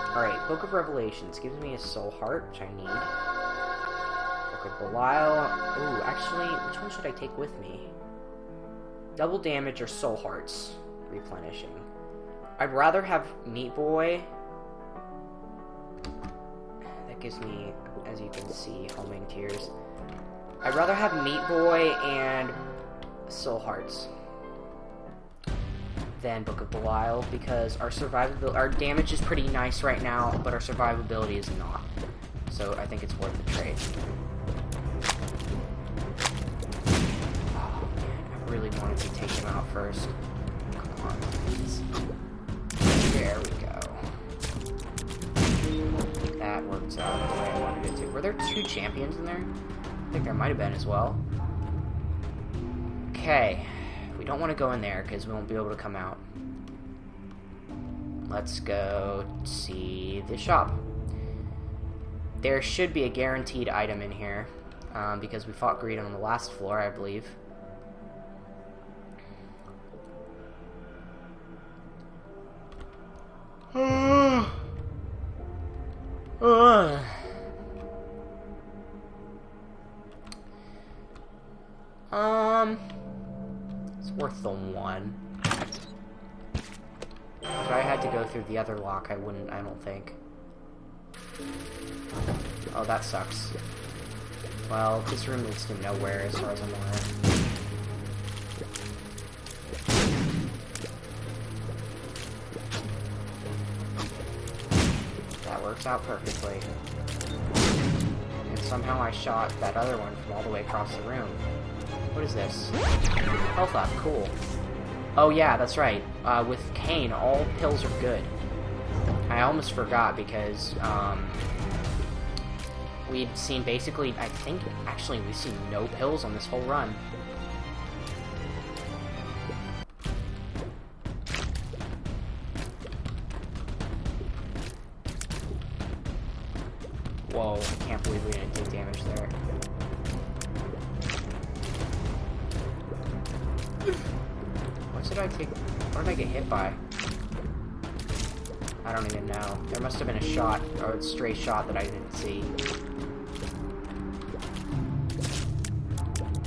Alright, Book of Revelations gives me a soul heart, which I need. Book of Belial. Ooh, actually, which one should I take with me? Double damage or soul hearts replenishing. I'd rather have Meat Boy. That gives me, as you can see, homing tears. I'd rather have Meat Boy and soul hearts than Book of Belial, because our damage is pretty nice right now, but our survivability is not. So I think it's worth the trade. Oh man, I really wanted to take him out first. Come on, please. There we go. That worked out the way I wanted it to. Were there 2 champions in there? I think there might have been as well. Okay. We don't want to go in there because we won't be able to come out. Let's go see the shop. There should be a guaranteed item in here, because we fought Greed on the last floor, I believe. It's worth the 1. If I had to go through the other lock, I wouldn't, I don't think. Oh, that sucks. Well, this room leads to nowhere as far as I'm aware. That works out perfectly. And somehow I shot that other one from all the way across the room. What is this? Health up, cool. Oh yeah, that's right. With Cain, all pills are good. I almost forgot because, we've seen basically, I think, actually, we've seen no pills on this whole run. Whoa, I can't believe we didn't take damage there. What did I get hit by? I don't even know. There must have been a shot, or a stray shot that I didn't see.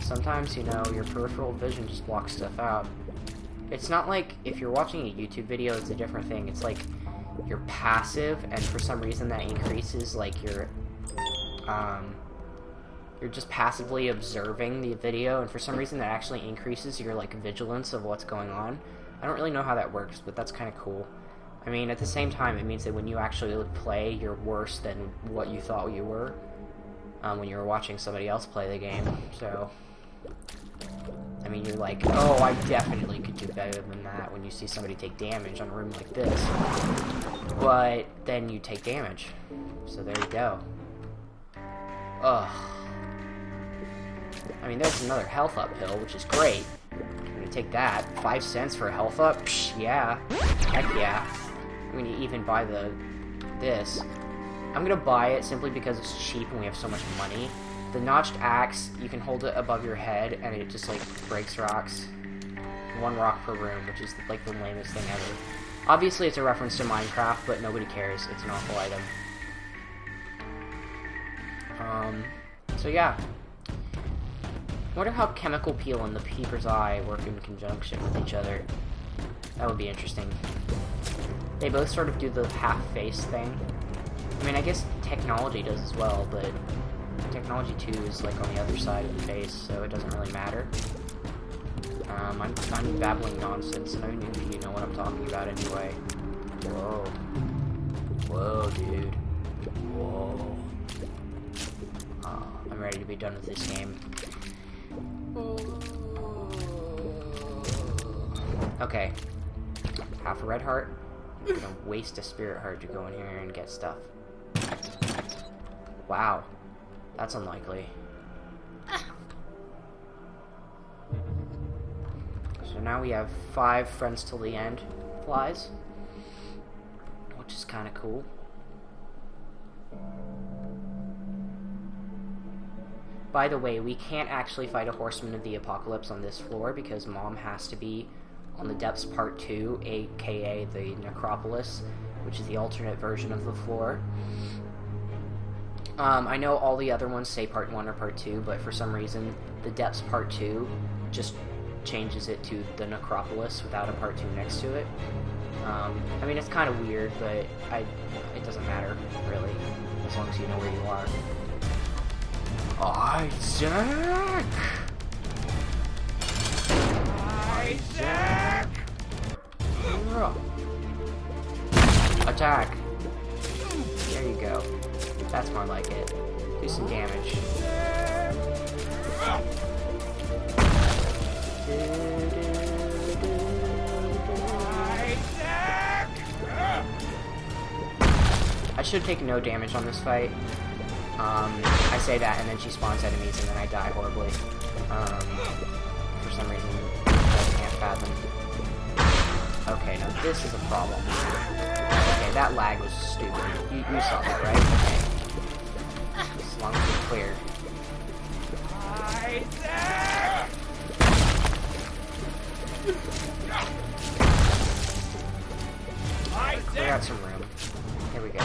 Sometimes, you know, your peripheral vision just blocks stuff out. It's not like if you're watching a YouTube video, it's a different thing. It's like you're passive, and for some reason that increases, like, you're just passively observing the video, and for some reason that actually increases your, like, vigilance of what's going on. I don't really know how that works, but that's kind of cool. I mean, at the same time, it means that when you actually play, you're worse than what you thought you were when you were watching somebody else play the game. So, I mean, you're like, oh, I definitely could do better than that when you see somebody take damage on a room like this. But then you take damage. So there you go. Ugh. I mean, there's another health up hill, which is great. I'm gonna take that. 5 cents for a health up? Psh, yeah. Heck yeah. I'm gonna even buy this. I'm gonna buy it simply because it's cheap and we have so much money. The notched axe, you can hold it above your head and it just, like, breaks rocks. 1 rock per room, which is, like, the lamest thing ever. Obviously, it's a reference to Minecraft, but nobody cares. It's an awful item. So yeah. I wonder how Chemical Peel and the Peeper's Eye work in conjunction with each other. That would be interesting. They both sort of do the half-face thing. I mean, I guess Technology does as well, but Technology 2 is, like, on the other side of the face, so it doesn't really matter. I'm babbling nonsense, and I don't even know if you know what I'm talking about anyway. Whoa. Whoa, dude. Whoa. I'm ready to be done with this game. Okay. Half a red heart. I'm gonna waste a spirit heart to go in here and get stuff. Wow. That's unlikely. So now we have 5 friends till the end flies, which is kind of cool. By the way, we can't actually fight a Horseman of the Apocalypse on this floor because Mom has to be on the Depths Part 2, aka the Necropolis, which is the alternate version of the floor. I know all the other ones say part 1 or part 2, but for some reason, the Depths part 2 just changes it to the Necropolis without a part 2 next to it. I mean, it's kind of weird, but it doesn't matter, really, as long as you know where you are. Isaac! Isaac! Attack! There you go. That's more like it. Do some damage. I should take no damage on this fight. I say that and then she spawns enemies and then I die horribly. For some reason, I can't fathom. Okay, now this is a problem. Okay, that lag was stupid. You saw that, right? Okay. As long as it's clear. We got some room. Here we go.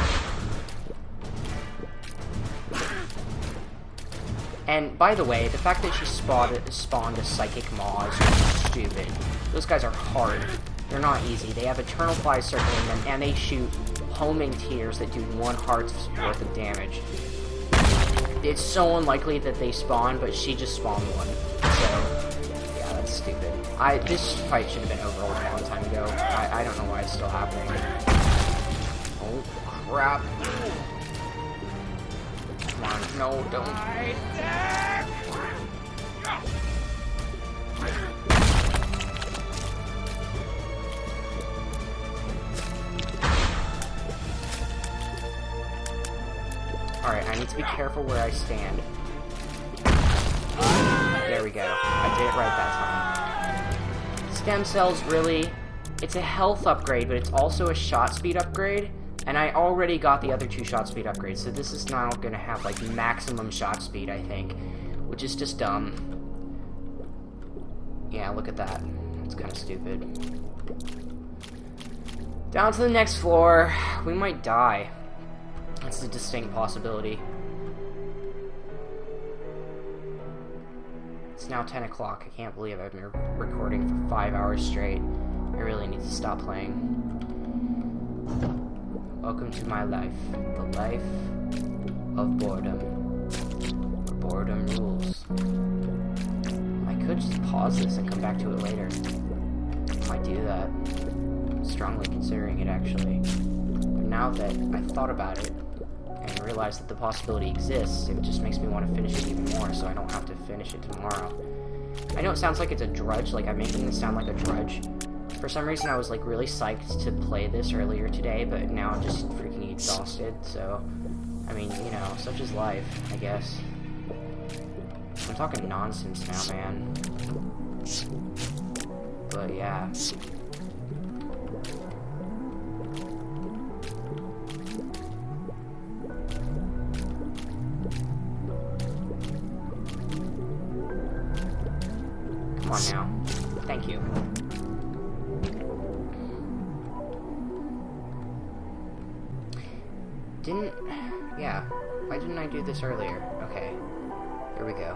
And by the way, the fact that she spawned a Psychic Maw is just stupid. Those guys are hard. They're not easy. They have Eternal Flies circling them, and they shoot homing tears that do 1 heart's worth of damage. It's so unlikely that they spawn, but she just spawned one. So, yeah, that's stupid. This fight should have been over a long time ago. I don't know why it's still happening. Oh, crap. Come on, no, don't. Alright, I need to be careful where I stand. There we go. I did it right that time. Stem cells, really, it's a health upgrade, but it's also a shot speed upgrade. And I already got the other 2 shot speed upgrades, so this is now going to have, like, maximum shot speed, I think. Which is just dumb. Yeah, look at that. It's kind of stupid. Down to the next floor. We might die. That's a distinct possibility. It's now 10 o'clock. I can't believe I've been recording for 5 hours straight. I really need to stop playing. Welcome to my life. The life of boredom. Where boredom rules. I could just pause this and come back to it later. I might do that. I'm strongly considering it, actually. But now that I've thought about it, and realize that the possibility exists, it just makes me want to finish it even more, so I don't have to finish it tomorrow. I know it sounds like it's a drudge, like I'm making this sound like a drudge. For some reason I was like really psyched to play this earlier today, but now I'm just freaking exhausted, so, I mean, you know, such is life, I guess. I'm talking nonsense now, man. But yeah. Come on now. Thank you. Yeah. Why didn't I do this earlier? Okay. Here we go.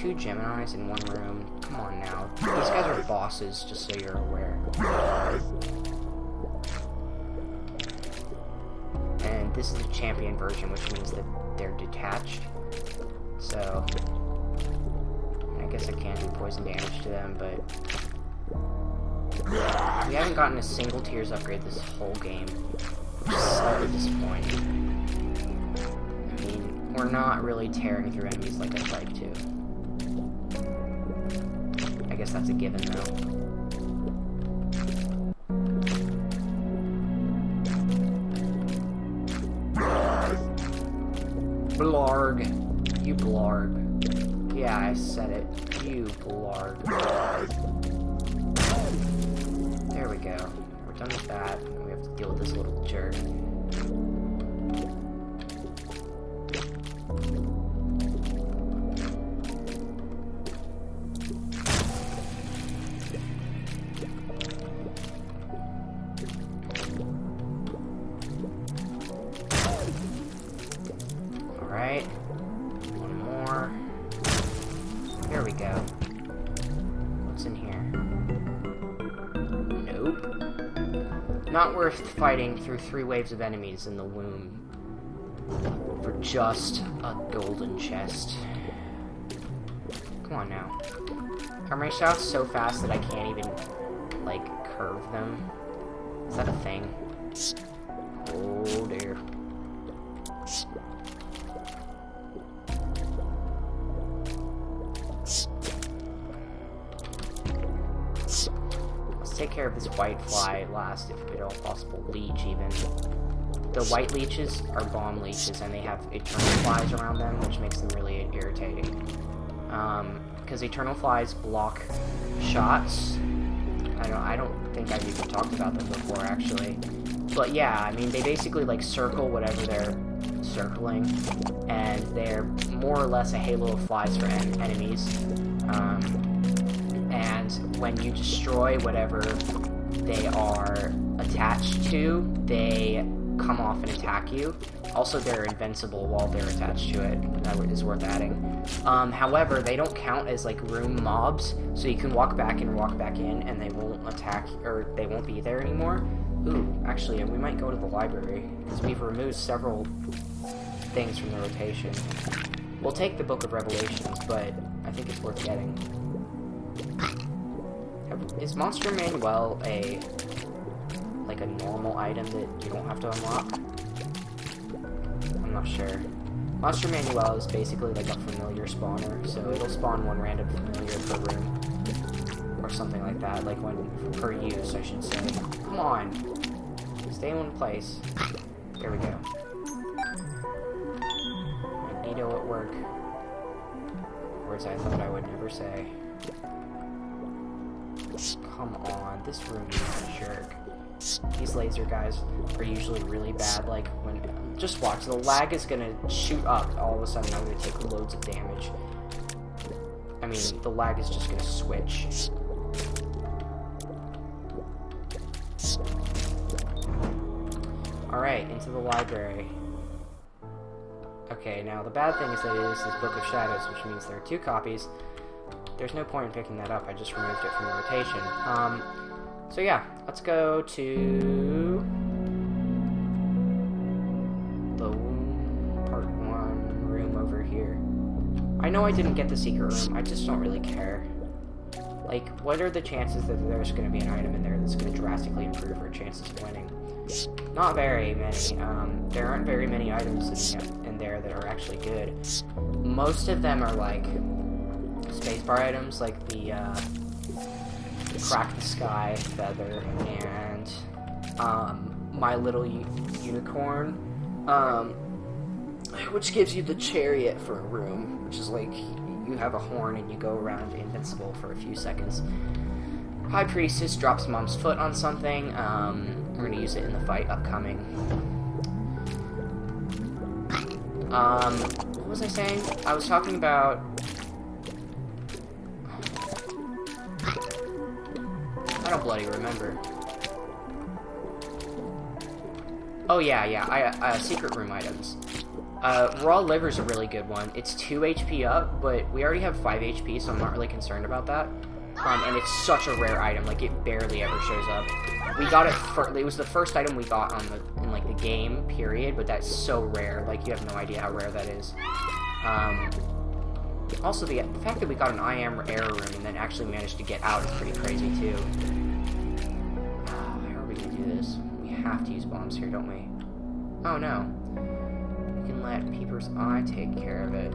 2 Geminis in 1 room. Come on now. These guys are bosses, just so you're aware. And this is the champion version, which means that they're detached. So, I guess I can't do poison damage to them, but we haven't gotten a single Tears upgrade this whole game, which is slightly disappointing. I mean, we're not really tearing through enemies like I'd like to. I guess that's a given, though. Blarg. You blarg. Yeah, I said it. You blarg. There we go. We're done with that. We have to deal with this little jerk. Alright. One more. There we go. What's in here? Nope. Not worth fighting through 3 waves of enemies in the womb for just a golden chest. Come on now. Are my shots so fast that I can't even, like, curve them? Is that a thing? Oh dear. Let's take care of this white fly last, if at all possible. Leech, even. The white leeches are bomb leeches, and they have eternal flies around them, which makes them really irritating. Because eternal flies block shots. I don't think I've even talked about them before, actually. But yeah, I mean, they basically, like, circle whatever they're circling, and they're more or less a halo of flies for enemies. And when you destroy whatever they are attached to, they come off and attack you. Also, they're invincible while they're attached to it. That is worth adding. However, they don't count as, like, room mobs, so you can walk back and walk back in, and they won't attack, or they won't be there anymore. Ooh, actually, we might go to the library, because we've removed several things from the rotation. We'll take the Book of Revelations, but I think it's worth getting. Is Monster Manual a normal item that you don't have to unlock? I'm not sure. Monster Manual is basically like a familiar spawner, so it'll spawn 1 random familiar per room. Or something like that, like per use, I should say. Come on! Stay in one place. There we go. Magneto at work. Words I thought I would never say. Come on, this room is a jerk. These laser guys are usually really bad, like, when... Just watch, the lag is gonna shoot up, all of a sudden I'm gonna take loads of damage. I mean, the lag is just gonna switch. Alright, into the library. Okay, now the bad thing is that it is this Book of Shadows, which means there are 2 copies. There's no point in picking that up, I just removed it from the rotation. So yeah, let's go to the part 1 room over here. I know I didn't get the secret room, I just don't really care. Like, what are the chances that there's going to be an item in there that's going to drastically improve our chances of winning? Not very many. There aren't very many items in there that are actually good. Most of them are like spacebar items, like the Crack the Sky feather and My Little Unicorn, which gives you the chariot for a room, which is like you have a horn and you go around invincible for a few seconds. High Priestess drops Mom's foot on something. We're gonna use it in the fight upcoming. What was I saying? I was talking about... I don't bloody remember. Oh yeah, secret room items. Raw Liver's a really good one. It's 2 HP up, but we already have 5 HP, so I'm not really concerned about that. And it's such a rare item, like it barely ever shows up. We got it it was the first item we got in like the game period, but that's so rare, like you have no idea how rare that is. Also the fact that we got an I am error room and then actually managed to get out is pretty crazy too. How are we gonna do this? We have to use bombs here, don't we? Oh no. We can let Peeper's Eye take care of it.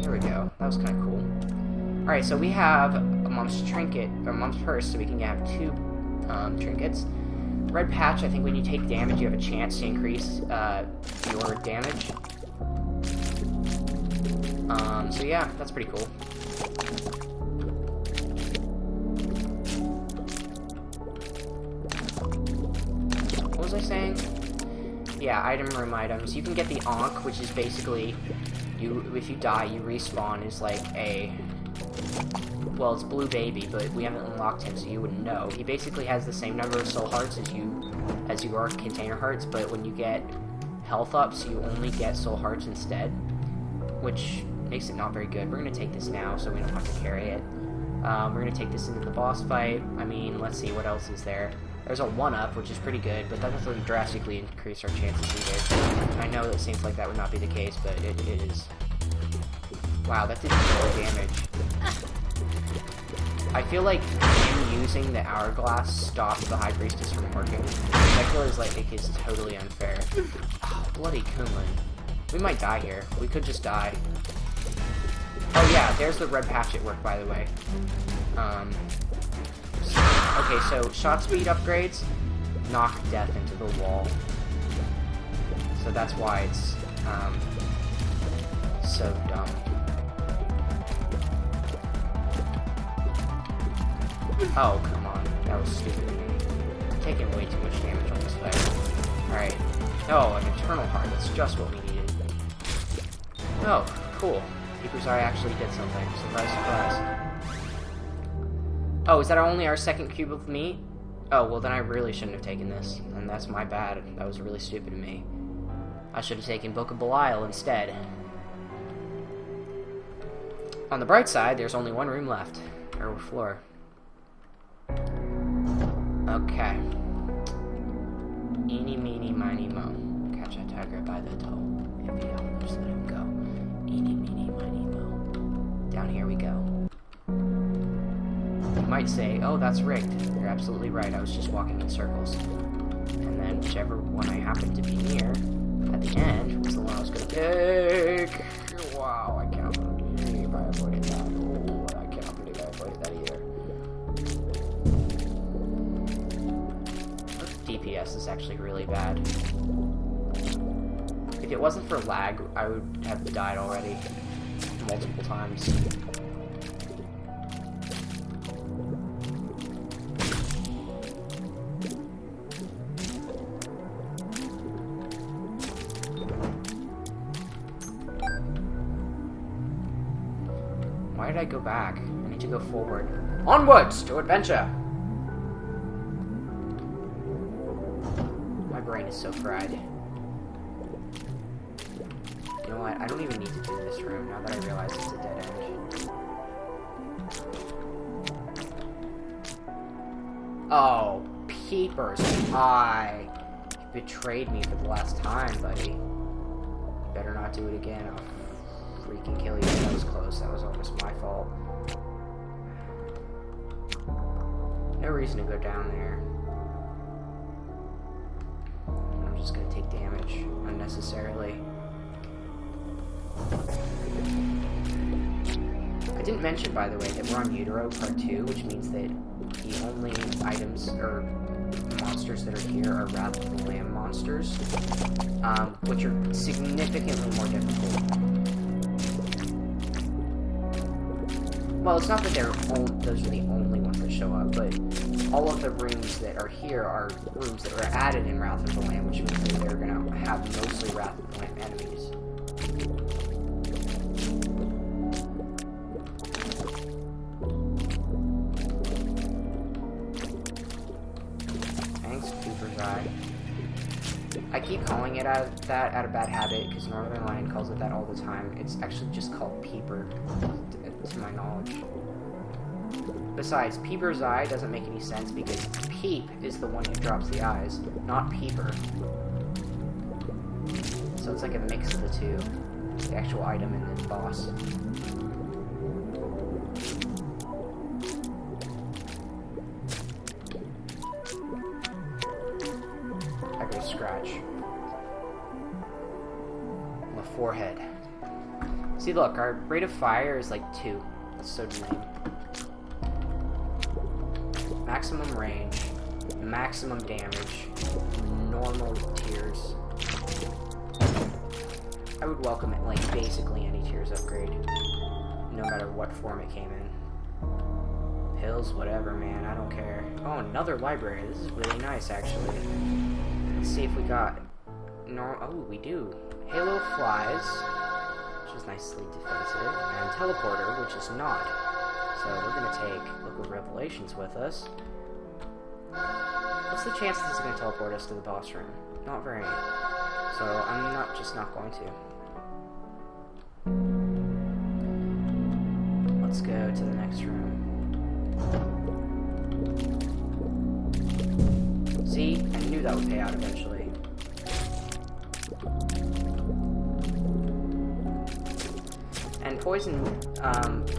There we go. That was kind of cool. Alright, so we have a Mom's Trinket, or Mom's Purse, so we can have 2 trinkets. Red Patch, I think when you take damage, you have a chance to increase your damage. So yeah, that's pretty cool. What was I saying? Yeah, item room items. You can get the Ankh, which is basically, if you die, you respawn as like a... Well, it's Blue Baby, but we haven't unlocked him, so you wouldn't know. He basically has the same number of soul hearts as you are container hearts, but when you get health up, so you only get soul hearts instead, which makes it not very good. We're going to take this now, so we don't have to carry it. We're going to take this into the boss fight. I mean, let's see, what else is there? There's a 1-up, which is pretty good, but that doesn't drastically increase our chances either. I know that seems like that would not be the case, but it is. Wow, that did no damage. I feel like him using the hourglass stopped the High Priestess from working. I feel like it is totally unfair. Oh, bloody Kunlun. We might die here. We could just die. Oh yeah, there's the red patch at work, by the way. Okay, so shot speed upgrades knock death into the wall. So that's why it's so dumb. Oh, come on. That was stupid of me. I'm taking way too much damage on this fight. Alright. Oh, an Eternal Heart. That's just what we needed. Oh, cool. Keeper's Eye actually did something. Surprise, surprise. Oh, is that only our second cube of meat? Oh, well then I really shouldn't have taken this. And that's my bad. That was really stupid of me. I should have taken Book of Belial instead. On the bright side, there's only one room left. Or floor. Okay. Eeny, meeny, miny, mo. Catch a tiger by the toe. If he don't, just let him go. Eeny, meeny, miny, mo. Down here we go. You might say, oh, that's rigged. You're absolutely right. I was just walking in circles. And then whichever one I happened to be near at the end was the one I was going to take. Wow, I cannot believe I avoided that. Oh, I cannot believe I avoided that either. DPS is actually really bad. If it wasn't for lag, I would have died already multiple times. Why did I go back? I need to go forward. Onwards to adventure! My brain is so fried. You know what? I don't even need to do this room now that I realize it's a dead end. Oh, Peeper's Eye. You betrayed me for the last time, buddy. You better not do it again. I'll freaking kill you. That was close. That was almost my fault. No reason to go down there. I'm just gonna take damage unnecessarily. I didn't mention, by the way, that we're on Utero Part 2, which means that the only items or monsters that are here are Wrath of the Lamb monsters, which are significantly more difficult. Well, it's not that those are the only ones that show up, but all of the rooms that are here are rooms that were added in Wrath of the Lamb, which means that they're going to have mostly Wrath of the Lamb enemies. Thanks, Cooper's Eye. I keep calling it that out of bad habit, because Northern Lion calls it that all the time. It's actually just called Peeper, to my knowledge. Besides, Peeper's Eye doesn't make any sense because Peep is the one who drops the eyes, not Peeper. So it's like a mix of the two. The actual item and the boss. I go scratch. On the forehead. See, look, our rate of fire is like 2. That's so lame. Maximum range, maximum damage, normal tiers. I would welcome it, like, basically any tiers upgrade. No matter what form it came in. Pills, whatever, man, I don't care. Oh, another library. This is really nice, actually. Let's see if we got... Oh, we do. Halo of Flies, which is nicely defensive, and Teleporter, which is not. So we're going to take Book of Revelations with us. What's the chance that this is going to teleport us to the boss room? Not very. So So I'm just not going to. Let's go to the next room. See? I knew that would pay out eventually. And poison,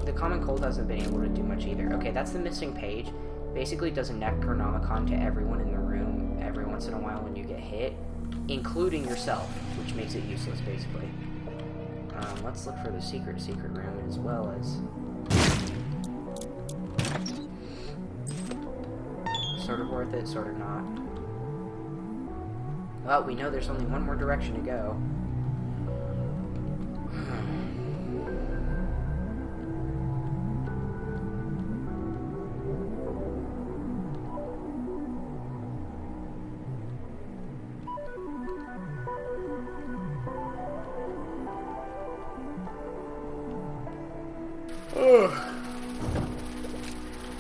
the common cold hasn't been able to do much either. Okay, that's the missing page. Basically does a Necronomicon to everyone in the room every once in a while when you get hit, including yourself, which makes it useless, basically. Let's look for the secret room as well as... Sort of worth it, sort of not. Well, we know there's only one more direction to go.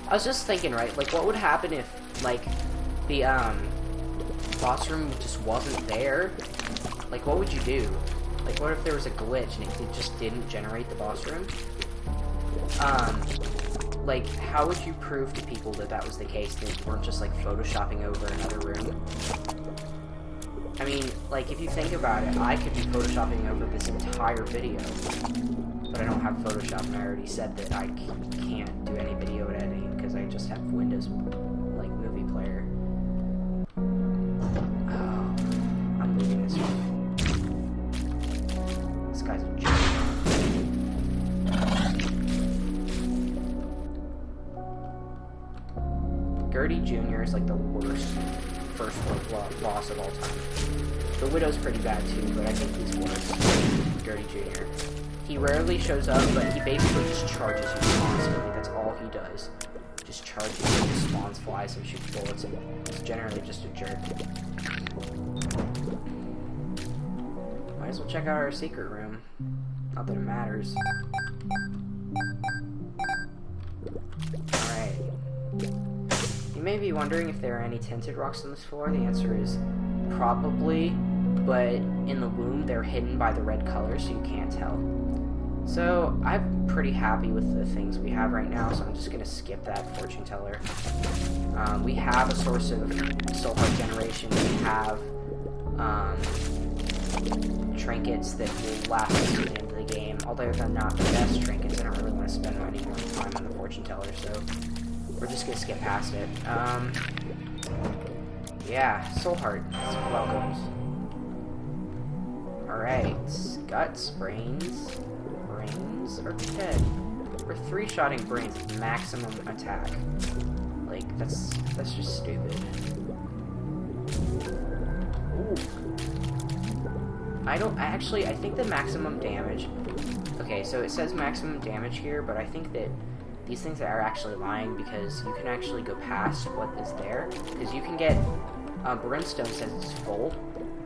I was just thinking, right, like, what would happen if, like, the, boss room just wasn't there? Like, what would you do? Like, what if there was a glitch and it just didn't generate the boss room? Like, how would you prove to people that that was the case, that you weren't just, like, photoshopping over another room? I mean, like, if you think about it, I could be photoshopping over this entire video, but I don't have Photoshop, and I already said that I can't do any video editing because I just have Windows, like, movie player. Oh, I'm moving this room. This guy's a jerk. Gertie Jr. is, like, the worst first boss of all time. The Widow's pretty bad, too, but I think he's worse. Gertie Jr. He rarely shows up, but he basically just charges you constantly. That's all he does. Just charges you, just spawns flies and shoots bullets, and he's generally just a jerk. Might as well check out our secret room. Not that it matters. Alright. You may be wondering if there are any tinted rocks on this floor. The answer is probably, but in the womb they're hidden by the red color, so you can't tell. So, I'm pretty happy with the things we have right now, so I'm just going to skip that fortune teller. We have a source of soul heart generation. We have trinkets that will last us to the end of the game. Although they're not the best trinkets, I don't really want to spend any more time on the fortune teller, so we're just going to skip past it. Yeah, soul heart. Welcomes. Alright, guts, brains... or dead. We're three-shotting brains with maximum attack. Like, that's just stupid. Ooh. I think the maximum damage... Okay, so it says maximum damage here, but I think that these things are actually lying because you can actually go past what is there. Because you can get... Brimstone says it's full,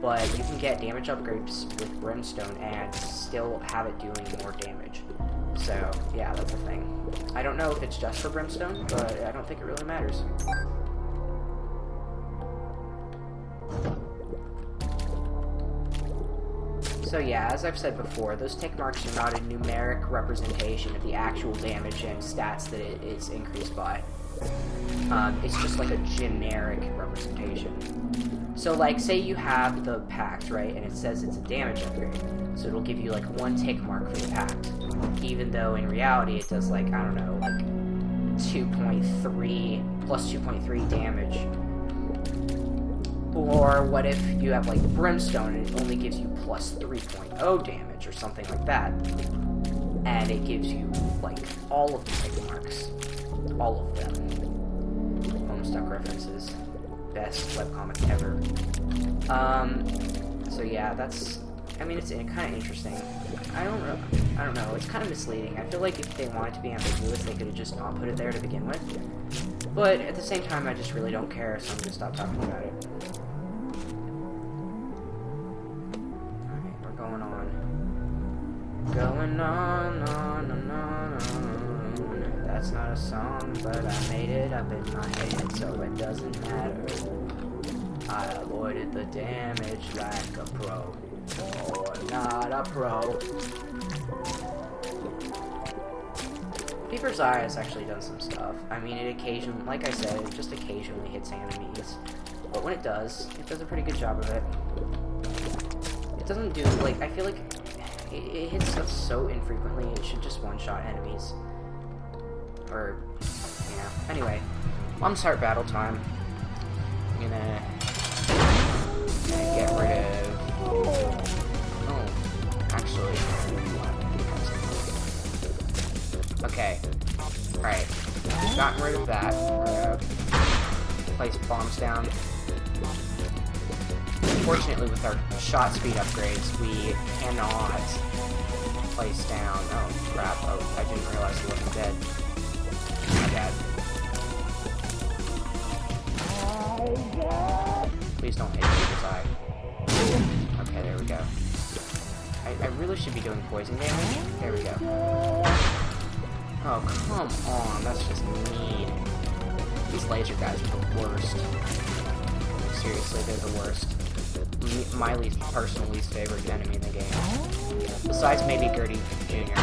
but you can get damage upgrades with Brimstone and still have it doing more damage. So, yeah, that's a thing. I don't know if it's just for Brimstone, but I don't think it really matters. So yeah, as I've said before, those tick marks are not a numeric representation of the actual damage and stats that it is increased by. It's just like a generic representation. So, like, say you have the pact, right, and it says it's a damage upgrade. So it'll give you, like, one tick mark for the pact. Even though, in reality, it does, like, I don't know, like, 2.3, plus 2.3 damage. Or what if you have, like, Brimstone and it only gives you plus 3.0 damage or something like that. And it gives you, like, all of the tick marks. All of them. Homestuck references. Best webcomic ever. So yeah, that's, I mean, it's kind of interesting. I don't know, it's kind of misleading. I feel like if they wanted to be ambiguous, they could have just not put it there to begin with. But at the same time, I just really don't care, so I'm gonna stop talking about it. Alright, we're going on. Going on. That's not a song, but I made it up in my head, so it doesn't matter. I avoided the damage like a pro. not a pro. Beaver's Eye has actually done some stuff. I mean, it occasionally, like I said, it just occasionally hits enemies. But when it does a pretty good job of it. It doesn't do, like, I feel like it hits stuff so infrequently, it should just one-shot enemies. Or, yeah. Anyway, Mom's Heart battle time. I'm gonna get rid of... Oh, actually... Okay. Alright. We've gotten rid of that. We're gonna place bombs down. Unfortunately, with our shot speed upgrades, we cannot place down... Oh, crap. Oh, I didn't realize he wasn't dead. My bad. Please don't hit Beaver's Eye. Okay, there we go. I really should be doing poison damage. There we go. Oh, come on. That's just mean. These laser guys are the worst. Seriously, they're the worst. My personal least favorite enemy in the game. Besides maybe Gertie Jr.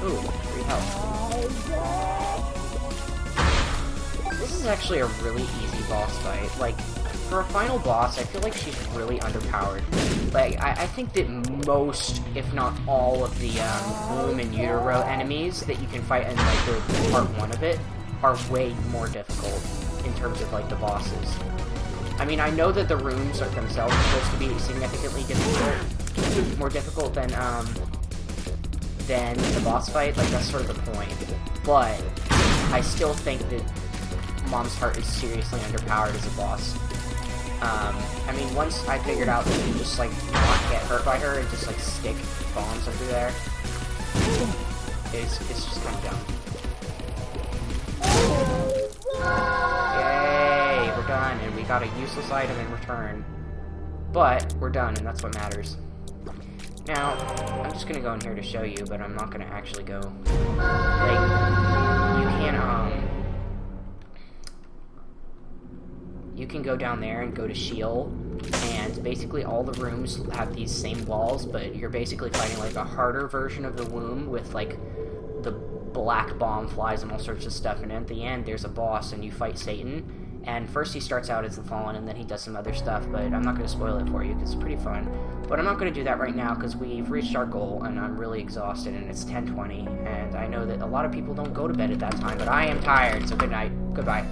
Ooh, 3 health. This is actually a really easy boss fight. Like, for a final boss, I feel like she's really underpowered. Like, I think that most, if not all, of the womb and utero enemies that you can fight in, like, the part 1 of it are way more difficult in terms of, like, the bosses. I mean, I know that the rooms are themselves supposed to be significantly difficult, more difficult than the boss fight. Like, that's sort of the point. But I still think that Mom's Heart is seriously underpowered as a boss. I mean, once I figured out that you just, like, not get hurt by her and just, like, stick bombs under there, it's just kind of dumb. Yay, we're done, and we got a useless item in return. But, we're done, and that's what matters. Now, I'm just gonna go in here to show you, but I'm not gonna actually go. Like, you can go down there and go to Sheol, and basically all the rooms have these same walls, but you're basically fighting like a harder version of the womb with like the black bomb flies and all sorts of stuff, and at the end there's a boss and you fight Satan, and first he starts out as the Fallen and then he does some other stuff, but I'm not going to spoil it for you because it's pretty fun. But I'm not going to do that right now because we've reached our goal and I'm really exhausted and it's 10:20, and I know that a lot of people don't go to bed at that time, but I am tired, so good night. Goodbye.